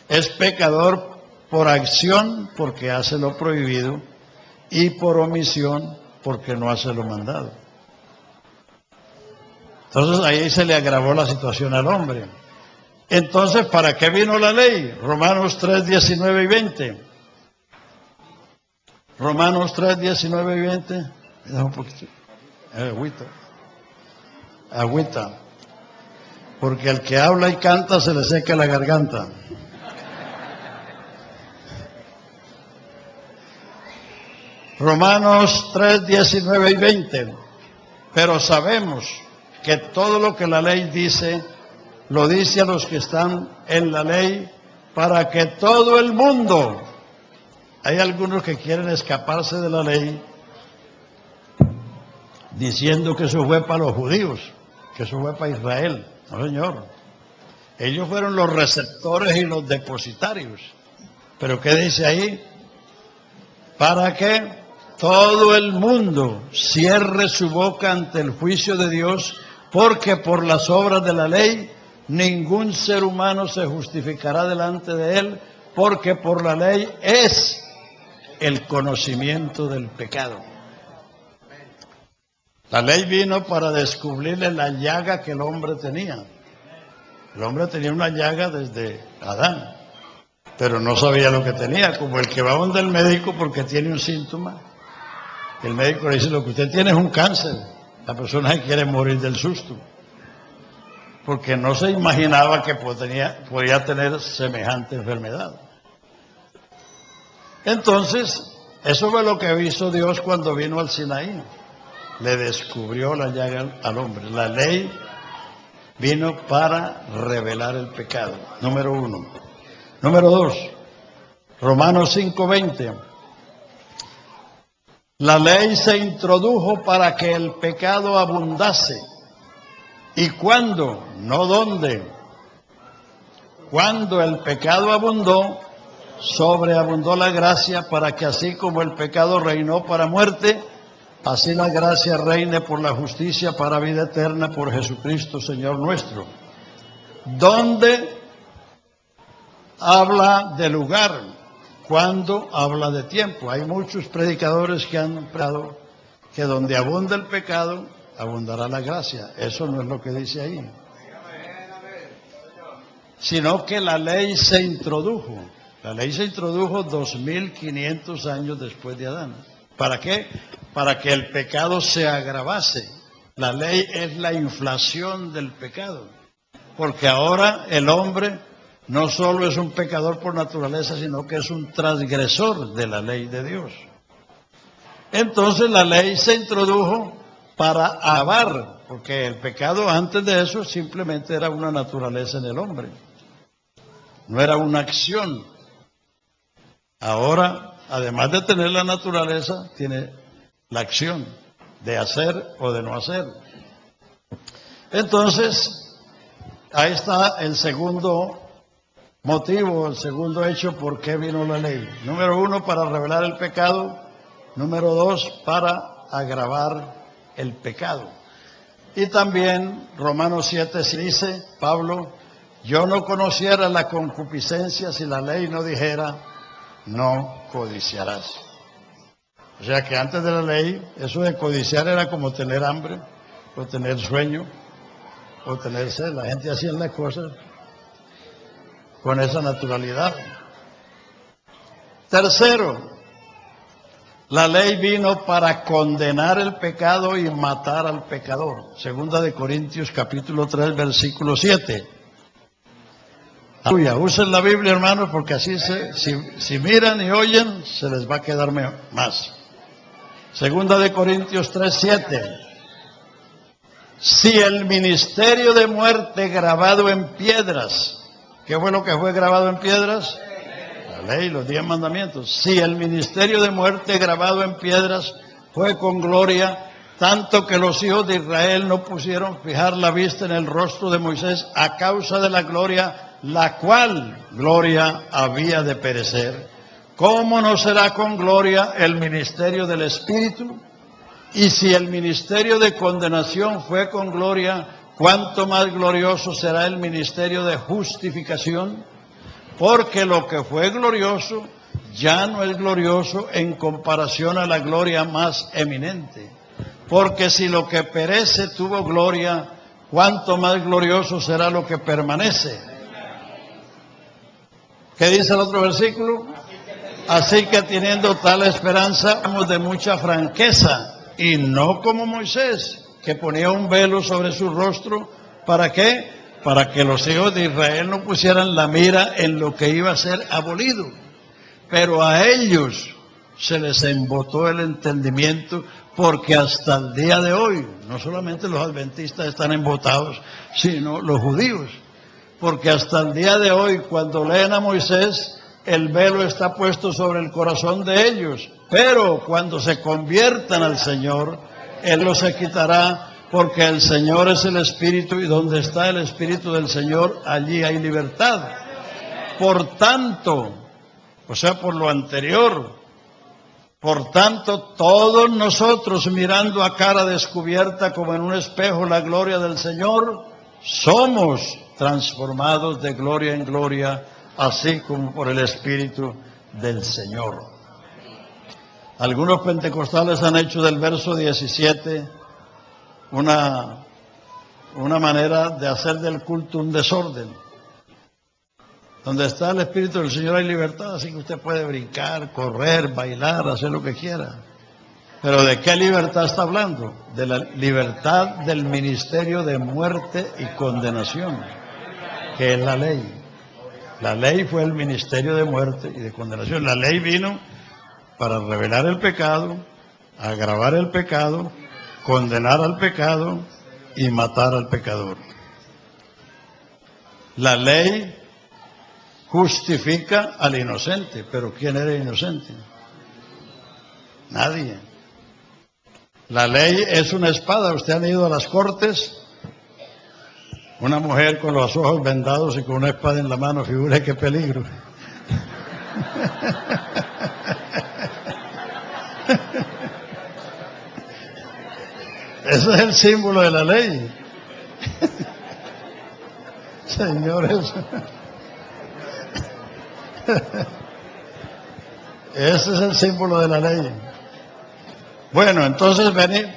Es pecador por acción porque hace lo prohibido y por omisión porque no hace lo mandado. Entonces ahí se le agravó la situación al hombre. Entonces, ¿para qué vino la ley? Romanos 3, 19 y 20. Romanos 3, 19 y 20. Un poquito. Agüita. Porque al que habla y canta se le seca la garganta. Romanos 3, 19 y 20. Pero sabemos que todo lo que la ley dice, lo dice a los que están en la ley, para que todo el mundo, hay algunos que quieren escaparse de la ley, diciendo que eso fue para los judíos, que eso fue para Israel. No, señor. Ellos fueron los receptores y los depositarios. Pero ¿qué dice ahí? Para que todo el mundo cierre su boca ante el juicio de Dios, porque por las obras de la ley ningún ser humano se justificará delante de él, porque por la ley es el conocimiento del pecado. La ley vino para descubrirle la llaga que el hombre tenía. El hombre tenía una llaga desde Adán, pero no sabía lo que tenía, como el que va donde el médico porque tiene un síntoma. El médico le dice, lo que usted tiene es un cáncer. La persona que quiere morir del susto, porque no se imaginaba que podía tener semejante enfermedad. Entonces, eso fue lo que hizo Dios cuando vino al Sinaí. Le descubrió la llaga al hombre. La ley vino para revelar el pecado, número uno. Número 2, Romanos 5:20. La ley se introdujo para que el pecado abundase. ¿Y cuándo? No dónde. Cuando el pecado abundó, sobreabundó la gracia, para que así como el pecado reinó para muerte, así la gracia reine por la justicia para vida eterna por Jesucristo, Señor nuestro. ¿Dónde habla de lugar? Cuando habla de tiempo. Hay muchos predicadores que han predicado que donde abunda el pecado, abundará la gracia. Eso no es lo que dice ahí. Sino que la ley se introdujo. La ley se introdujo 2500 años después de Adán. ¿Para qué? Para que el pecado se agravase. La ley es la inflación del pecado. Porque ahora el hombre no solo es un pecador por naturaleza, sino que es un transgresor de la ley de Dios. Entonces la ley se introdujo para agravar, porque el pecado antes de eso simplemente era una naturaleza en el hombre. No era una acción. Ahora, además de tener la naturaleza, tiene la acción de hacer o de no hacer. Entonces, ahí está el segundo motivo, el segundo hecho por qué vino la ley. Número 1, para revelar el pecado. Número 2, para agravar el pecado. Y también Romanos 7 dice, Pablo, yo no conociera la concupiscencia si la ley no dijera, no codiciarás. O sea que antes de la ley, eso de codiciar era como tener hambre, o tener sueño, o tener sed. La gente hacía las cosas con esa naturalidad. Tercero, la ley vino para condenar el pecado y matar al pecador. Segunda de Corintios capítulo 3, versículo 7. Aleluya, usen la Biblia, hermanos, porque así si miran y oyen, se les va a quedar más. Segunda de Corintios 3, 7. Si el ministerio de muerte grabado en piedras, ¿qué fue lo que fue grabado en piedras? La ley, los 10 mandamientos. Si el ministerio de muerte grabado en piedras fue con gloria, tanto que los hijos de Israel no pusieron fijar la vista en el rostro de Moisés a causa de la gloria, la cual gloria había de perecer. ¿Cómo no será con gloria el ministerio del Espíritu? Y si el ministerio de condenación fue con gloria, ¿cuánto más glorioso será el ministerio de justificación? Porque lo que fue glorioso ya no es glorioso en comparación a la gloria más eminente. Porque si lo que perece tuvo gloria, ¿cuánto más glorioso será lo que permanece? ¿Qué dice el otro versículo? Así que teniendo tal esperanza, vamos de mucha franqueza, y no como Moisés, que ponía un velo sobre su rostro. ¿Para qué? Para que los hijos de Israel no pusieran la mira en lo que iba a ser abolido. Pero a ellos se les embotó el entendimiento, porque hasta el día de hoy, no solamente los adventistas están embotados, sino los judíos. Porque hasta el día de hoy, cuando leen a Moisés, el velo está puesto sobre el corazón de ellos. Pero cuando se conviertan al Señor, Él los se quitará, porque el Señor es el Espíritu, y donde está el Espíritu del Señor, allí hay libertad. Por tanto, o sea, por lo anterior, por tanto, todos nosotros, mirando a cara descubierta como en un espejo la gloria del Señor, somos transformados de gloria en gloria, así como por el Espíritu del Señor. Algunos pentecostales han hecho del verso 17 una manera de hacer del culto un desorden. Donde está el Espíritu del Señor hay libertad, así que usted puede brincar, correr, bailar, hacer lo que quiera. Pero ¿de qué libertad está hablando? De la libertad del ministerio de muerte y condenación, que es la ley. La ley fue el ministerio de muerte y de condenación. La ley vino para revelar el pecado, agravar el pecado, condenar al pecado y matar al pecador. La ley justifica al inocente. Pero ¿quién era inocente? Nadie. La ley es una espada. Usted han ido a las cortes, una mujer con los ojos vendados y con una espada en la mano, figure qué peligro. Ese es el símbolo de la ley. Señores, ese es el símbolo de la ley. Bueno, entonces venir.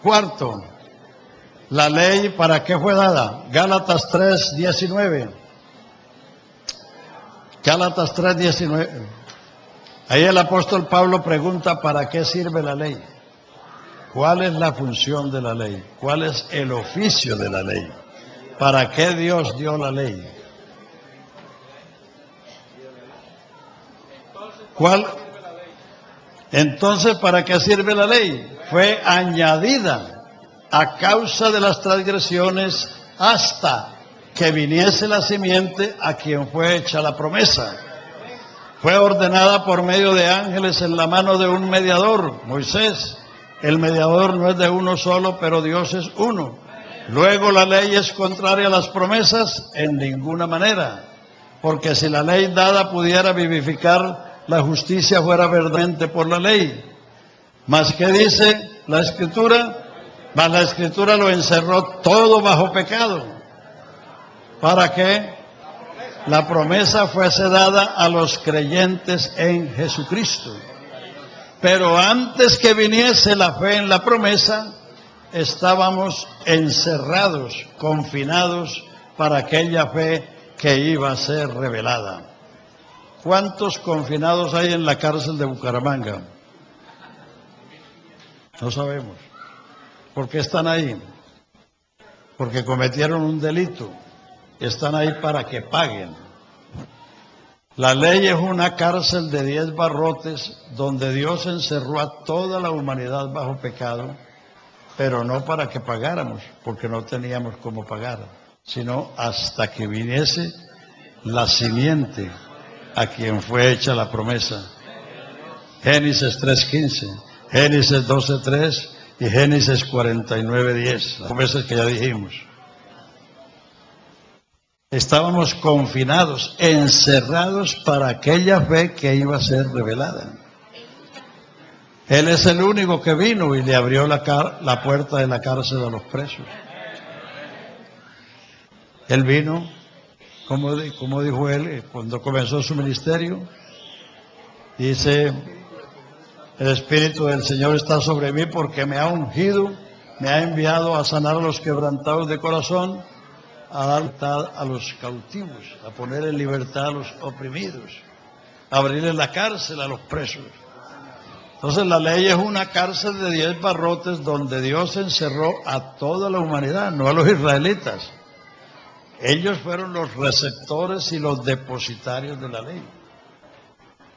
Cuarto, la ley, ¿para qué fue dada? Gálatas 3:19. Gálatas 3:19. Ahí el apóstol Pablo pregunta, ¿para qué sirve la ley? ¿Cuál es la función de la ley? ¿Cuál es el oficio de la ley? ¿Para qué Dios dio la ley? ¿Cuál? Entonces, ¿para qué sirve la ley? Fue añadida a causa de las transgresiones hasta que viniese la simiente a quien fue hecha la promesa. Fue ordenada por medio de ángeles en la mano de un mediador, Moisés. El mediador no es de uno solo, pero Dios es uno. Luego la ley es contraria a las promesas en ninguna manera, porque si la ley dada pudiera vivificar, la justicia fuera verdaderamente por la ley. Mas ¿qué dice la Escritura? Mas la Escritura lo encerró todo bajo pecado, para que la promesa fuese dada a los creyentes en Jesucristo. Pero antes que viniese la fe en la promesa, estábamos encerrados, confinados para aquella fe que iba a ser revelada. ¿Cuántos confinados hay en la cárcel de Bucaramanga? No sabemos. ¿Por qué están ahí? Porque cometieron un delito. Están ahí para que paguen. La ley es una cárcel de 10 barrotes donde Dios encerró a toda la humanidad bajo pecado, pero no para que pagáramos, porque no teníamos cómo pagar, sino hasta que viniese la simiente a quien fue hecha la promesa. Génesis 3:15, Génesis 12:3 y Génesis 49:10, las promesas que ya dijimos. Estábamos confinados, encerrados para aquella fe que iba a ser revelada. Él es el único que vino y le abrió la puerta de la cárcel a los presos. Él vino, como dijo él cuando comenzó su ministerio, dice, el Espíritu del Señor está sobre mí porque me ha ungido, me ha enviado a sanar a los quebrantados de corazón, a dar libertad a los cautivos, a poner en libertad a los oprimidos, a abrirle la cárcel a los presos. Entonces la ley es una cárcel de 10 barrotes donde Dios encerró a toda la humanidad, no a los israelitas. Ellos fueron los receptores y los depositarios de la ley.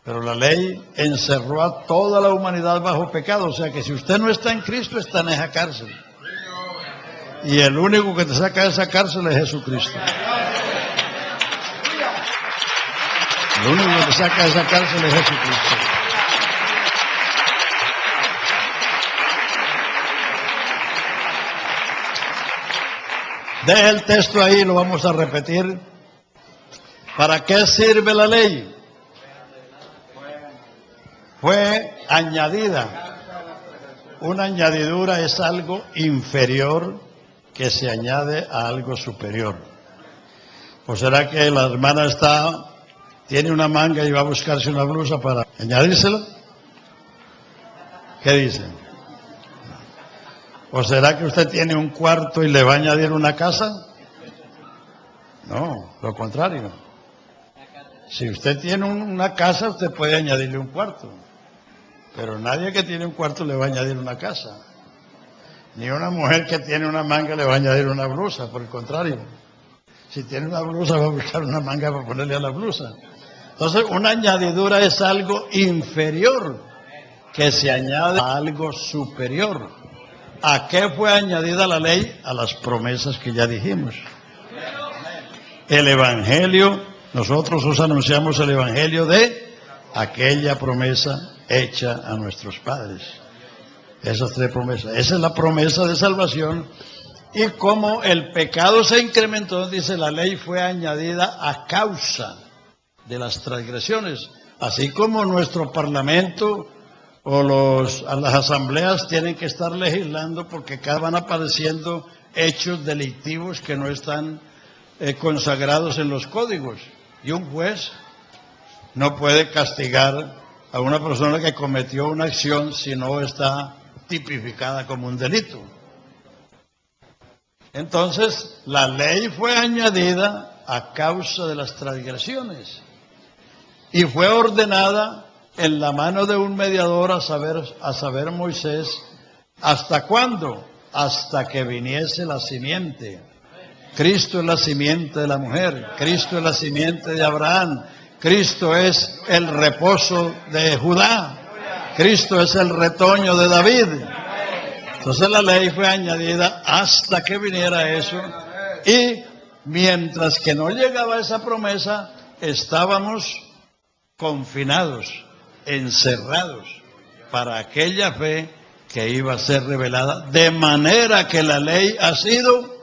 Pero la ley encerró a toda la humanidad bajo pecado. O sea que si usted no está en Cristo, está en esa cárcel. Y el único que te saca de esa cárcel es Jesucristo. El único que te saca de esa cárcel es Jesucristo. Deje el texto ahí, lo vamos a repetir. ¿Para qué sirve la ley? Fue añadida. Una añadidura es algo inferior que se añade a algo superior. ¿O será que la hermana tiene una manga y va a buscarse una blusa para añadírsela? ¿Qué dicen? ¿O será que usted tiene un cuarto y le va a añadir una casa? No, lo contrario. Si usted tiene una casa, usted puede añadirle un cuarto. Pero nadie que tiene un cuarto le va a añadir una casa. Ni una mujer que tiene una manga le va a añadir una blusa, por el contrario. Si tiene una blusa, va a buscar una manga para ponerle a la blusa. Entonces, una añadidura es algo inferior que se añade a algo superior. ¿A qué fue añadida la ley? A las promesas que ya dijimos. El Evangelio Nosotros os anunciamos el evangelio de aquella promesa hecha a nuestros padres. Esas tres promesas. Esa es la promesa de salvación. Y como el pecado se incrementó, dice, la ley fue añadida a causa de las transgresiones. Así como nuestro parlamento o las asambleas tienen que estar legislando porque cada van apareciendo hechos delictivos que no están consagrados en los códigos. Y un juez no puede castigar a una persona que cometió una acción si no está tipificada como un delito. Entonces, la ley fue añadida a causa de las transgresiones y fue ordenada en la mano de un mediador, a saber Moisés. ¿Hasta cuándo? Hasta que viniese la simiente. Cristo es la simiente de la mujer, Cristo es la simiente de Abraham, Cristo es el reposo de Judá, Cristo es el retoño de David. Entonces la ley fue añadida hasta que viniera eso, y mientras que no llegaba esa promesa, estábamos confinados, encerrados, para aquella fe que iba a ser revelada, de manera que la ley ha sido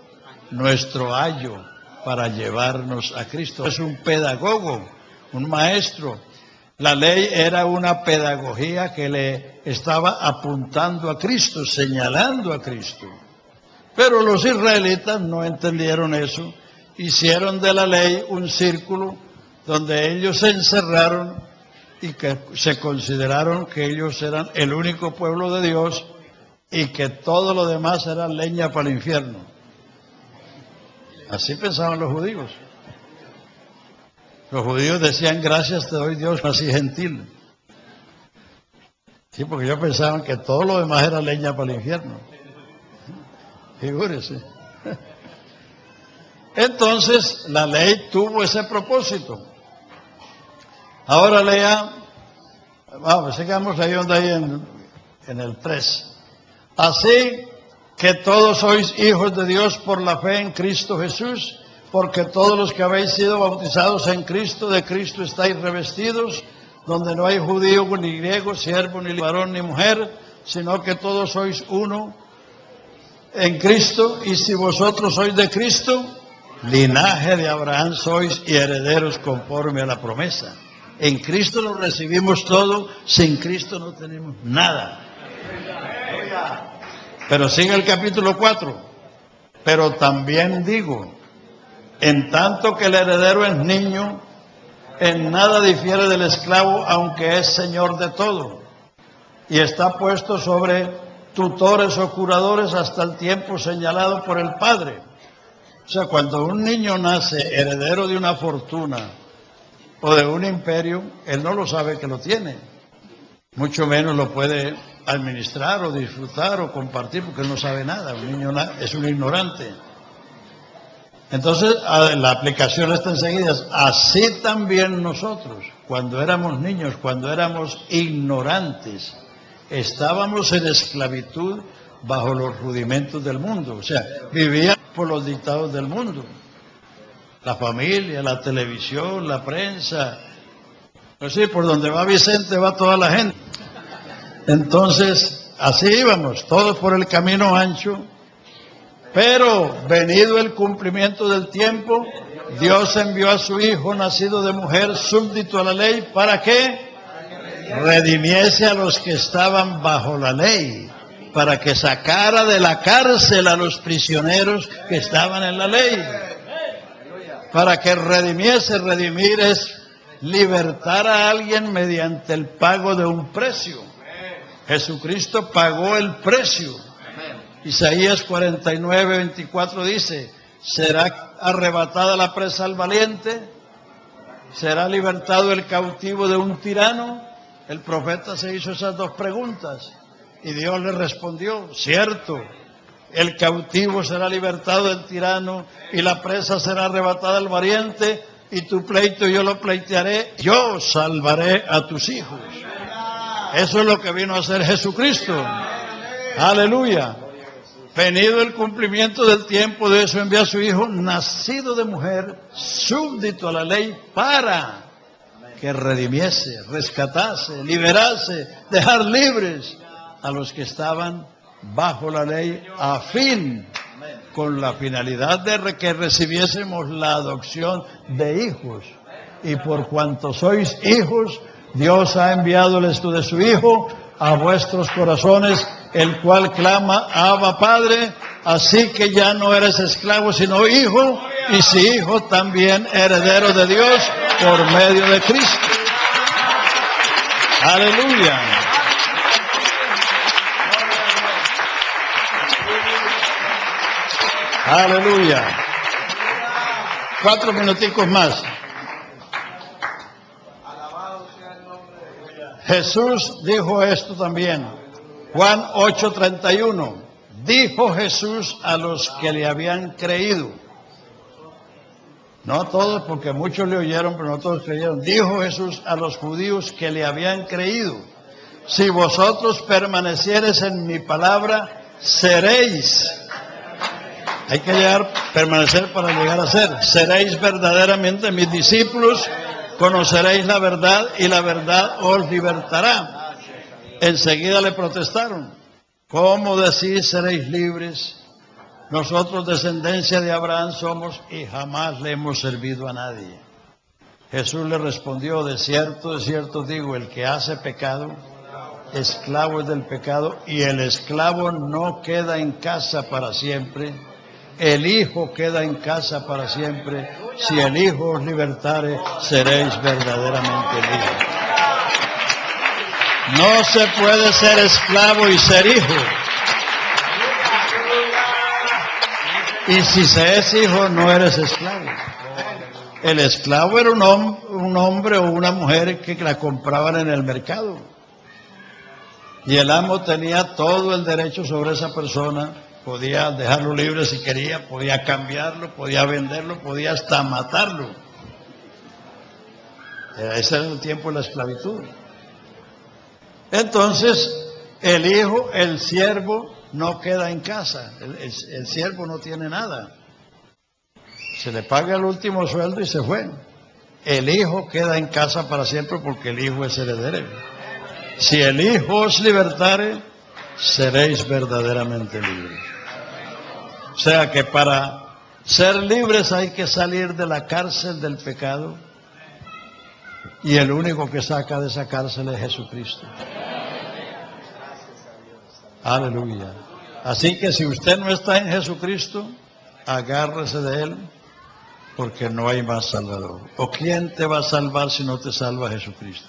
nuestro ayo para llevarnos a Cristo. Es un pedagogo, un maestro. La ley era una pedagogía que le estaba apuntando a Cristo, señalando a Cristo. Pero los israelitas no entendieron eso. Hicieron de la ley un círculo donde ellos se encerraron y que se consideraron que ellos eran el único pueblo de Dios y que todo lo demás era leña para el infierno. Así pensaban los judíos. Los judíos decían, gracias te doy Dios, así gentil. Sí, porque ellos pensaban que todo lo demás era leña para el infierno. Figúrese. Entonces, la ley tuvo ese propósito. Ahora lea, vamos, sigamos ahí donde hay en el 3. Así que todos sois hijos de Dios por la fe en Cristo Jesús, porque todos los que habéis sido bautizados en Cristo, de Cristo estáis revestidos, donde no hay judío ni griego, siervo ni varón ni mujer, sino que todos sois uno en Cristo. Y si vosotros sois de Cristo, linaje de Abraham sois y herederos conforme a la promesa. En Cristo lo recibimos todo, sin Cristo no tenemos nada. Pero sigue el capítulo 4. Pero también digo, en tanto que el heredero es niño, en nada difiere del esclavo, aunque es señor de todo, y está puesto sobre tutores o curadores hasta el tiempo señalado por el padre. O sea, cuando un niño nace heredero de una fortuna o de un imperio, él no lo sabe que lo tiene, mucho menos lo puede administrar o disfrutar o compartir, porque él no sabe nada. Un niño es un ignorante. Entonces, la aplicación está enseguida. Así también nosotros, cuando éramos niños, cuando éramos ignorantes, estábamos en esclavitud bajo los rudimentos del mundo. O sea, vivíamos por los dictados del mundo. La familia, la televisión, la prensa. Pues sí, por donde va Vicente va toda la gente. Entonces, así íbamos, todos por el camino ancho. Pero, venido el cumplimiento del tiempo, Dios envió a su Hijo, nacido de mujer, súbdito a la ley, ¿para qué? Redimiese a los que estaban bajo la ley, para que sacara de la cárcel a los prisioneros que estaban en la ley. Para que redimiese, redimir es libertar a alguien mediante el pago de un precio. Jesucristo pagó el precio. Isaías 49:24 dice, ¿será arrebatada la presa al valiente? ¿Será libertado el cautivo de un tirano? El profeta se hizo esas dos preguntas y Dios le respondió, cierto, el cautivo será libertado del tirano y la presa será arrebatada al valiente, y tu pleito yo lo pleitearé, yo salvaré a tus hijos. Eso es lo que vino a hacer Jesucristo. Aleluya. Venido el cumplimiento del tiempo, de eso envía a su Hijo, nacido de mujer, súbdito a la ley, para que redimiese, rescatase, liberase, dejar libres a los que estaban bajo la ley, a fin, con la finalidad de que recibiésemos la adopción de hijos. Y por cuanto sois hijos, Dios ha enviado el Espíritu de su Hijo a vuestros corazones, el cual clama, Abba, Padre. Así que ya no eres esclavo, sino hijo, y si hijo, también heredero de Dios por medio de Cristo. Aleluya. Aleluya. 4 minuticos más. Jesús dijo esto también. Juan 8:31. Dijo Jesús a los que le habían creído. No a todos, porque muchos le oyeron, pero no todos creyeron. Dijo Jesús a los judíos que le habían creído. Si vosotros permaneciereis en mi palabra, seréis. Hay que permanecer para llegar a ser. Seréis verdaderamente mis discípulos, conoceréis la verdad y la verdad os libertará. Enseguida le protestaron. ¿Cómo decís seréis libres? Nosotros descendencia de Abraham somos y jamás le hemos servido a nadie. Jesús le respondió, de cierto digo, el que hace pecado, esclavo es del pecado, y el esclavo no queda en casa para siempre. El Hijo queda en casa para siempre. Si el Hijo os libertare, seréis verdaderamente libres. No se puede ser esclavo y ser hijo. Y si se es hijo, no eres esclavo. El esclavo era un hombre o una mujer que la compraban en el mercado. Y el amo tenía todo el derecho sobre esa persona. Podía dejarlo libre si quería, podía cambiarlo, podía venderlo, podía hasta matarlo. Ese era el tiempo de la esclavitud. Entonces, el hijo, el siervo, no queda en casa. El siervo no tiene nada. Se le paga el último sueldo y se fue. El hijo queda en casa para siempre porque el hijo es heredero. Si el Hijo os libertare, seréis verdaderamente libres. O sea que para ser libres hay que salir de la cárcel del pecado. Y el único que saca de esa cárcel es Jesucristo. Aleluya. Así que si usted no está en Jesucristo, agárrese de Él, porque no hay más Salvador. ¿O quién te va a salvar si no te salva Jesucristo?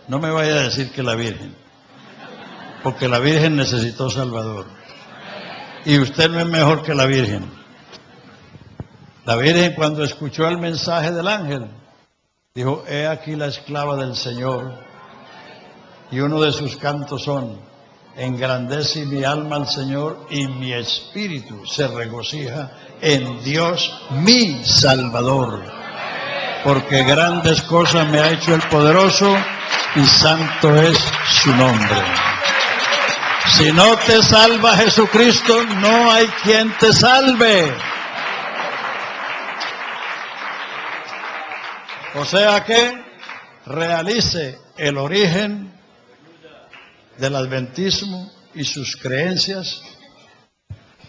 No me vaya a decir que la Virgen, porque la Virgen necesitó Salvador. Y usted no es mejor que la Virgen. La Virgen, cuando escuchó el mensaje del ángel, dijo, he aquí la esclava del Señor. Y uno de sus cantos son, engrandece mi alma al Señor y mi espíritu se regocija en Dios mi Salvador. Porque grandes cosas me ha hecho el poderoso y santo es su nombre. Si no te salva Jesucristo, no hay quien te salve. O sea que realice el origen del adventismo y sus creencias,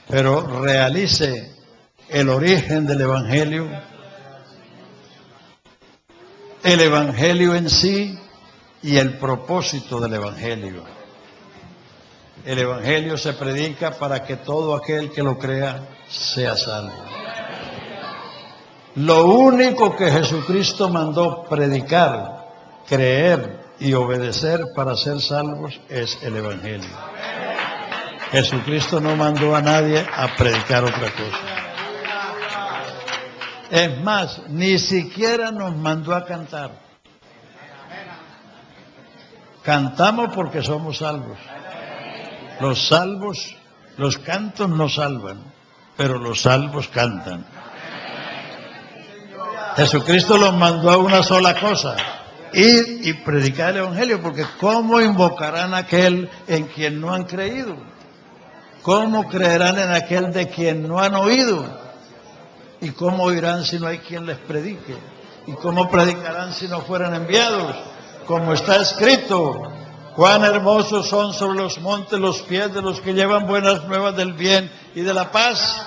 pero realice el origen del Evangelio en sí y el propósito del Evangelio. El Evangelio se predica para que todo aquel que lo crea sea salvo. Lo único que Jesucristo mandó predicar, creer y obedecer para ser salvos es el Evangelio. Jesucristo no mandó a nadie a predicar otra cosa. Es más, ni siquiera nos mandó a cantar. Cantamos porque somos salvos. Los salvos, los cantos no salvan, pero los salvos cantan. Jesucristo los mandó a una sola cosa, ir y predicar el Evangelio, porque ¿cómo invocarán a aquel en quien no han creído? ¿cómo creerán en aquel de quien no han oído? ¿Y cómo oirán si no hay quien les predique? ¿Y cómo predicarán si no fueran enviados? Como está escrito, cuán hermosos son sobre los montes los pies de los que llevan buenas nuevas del bien y de la paz.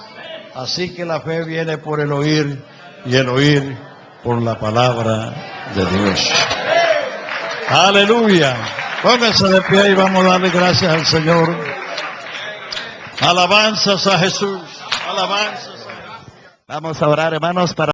Así que la fe viene por el oír, y el oír por la palabra de Dios. Aleluya. Pónganse de pie y vamos a darle gracias al Señor. Alabanzas a Jesús. Alabanzas a Jesús. Vamos a orar, hermanos, para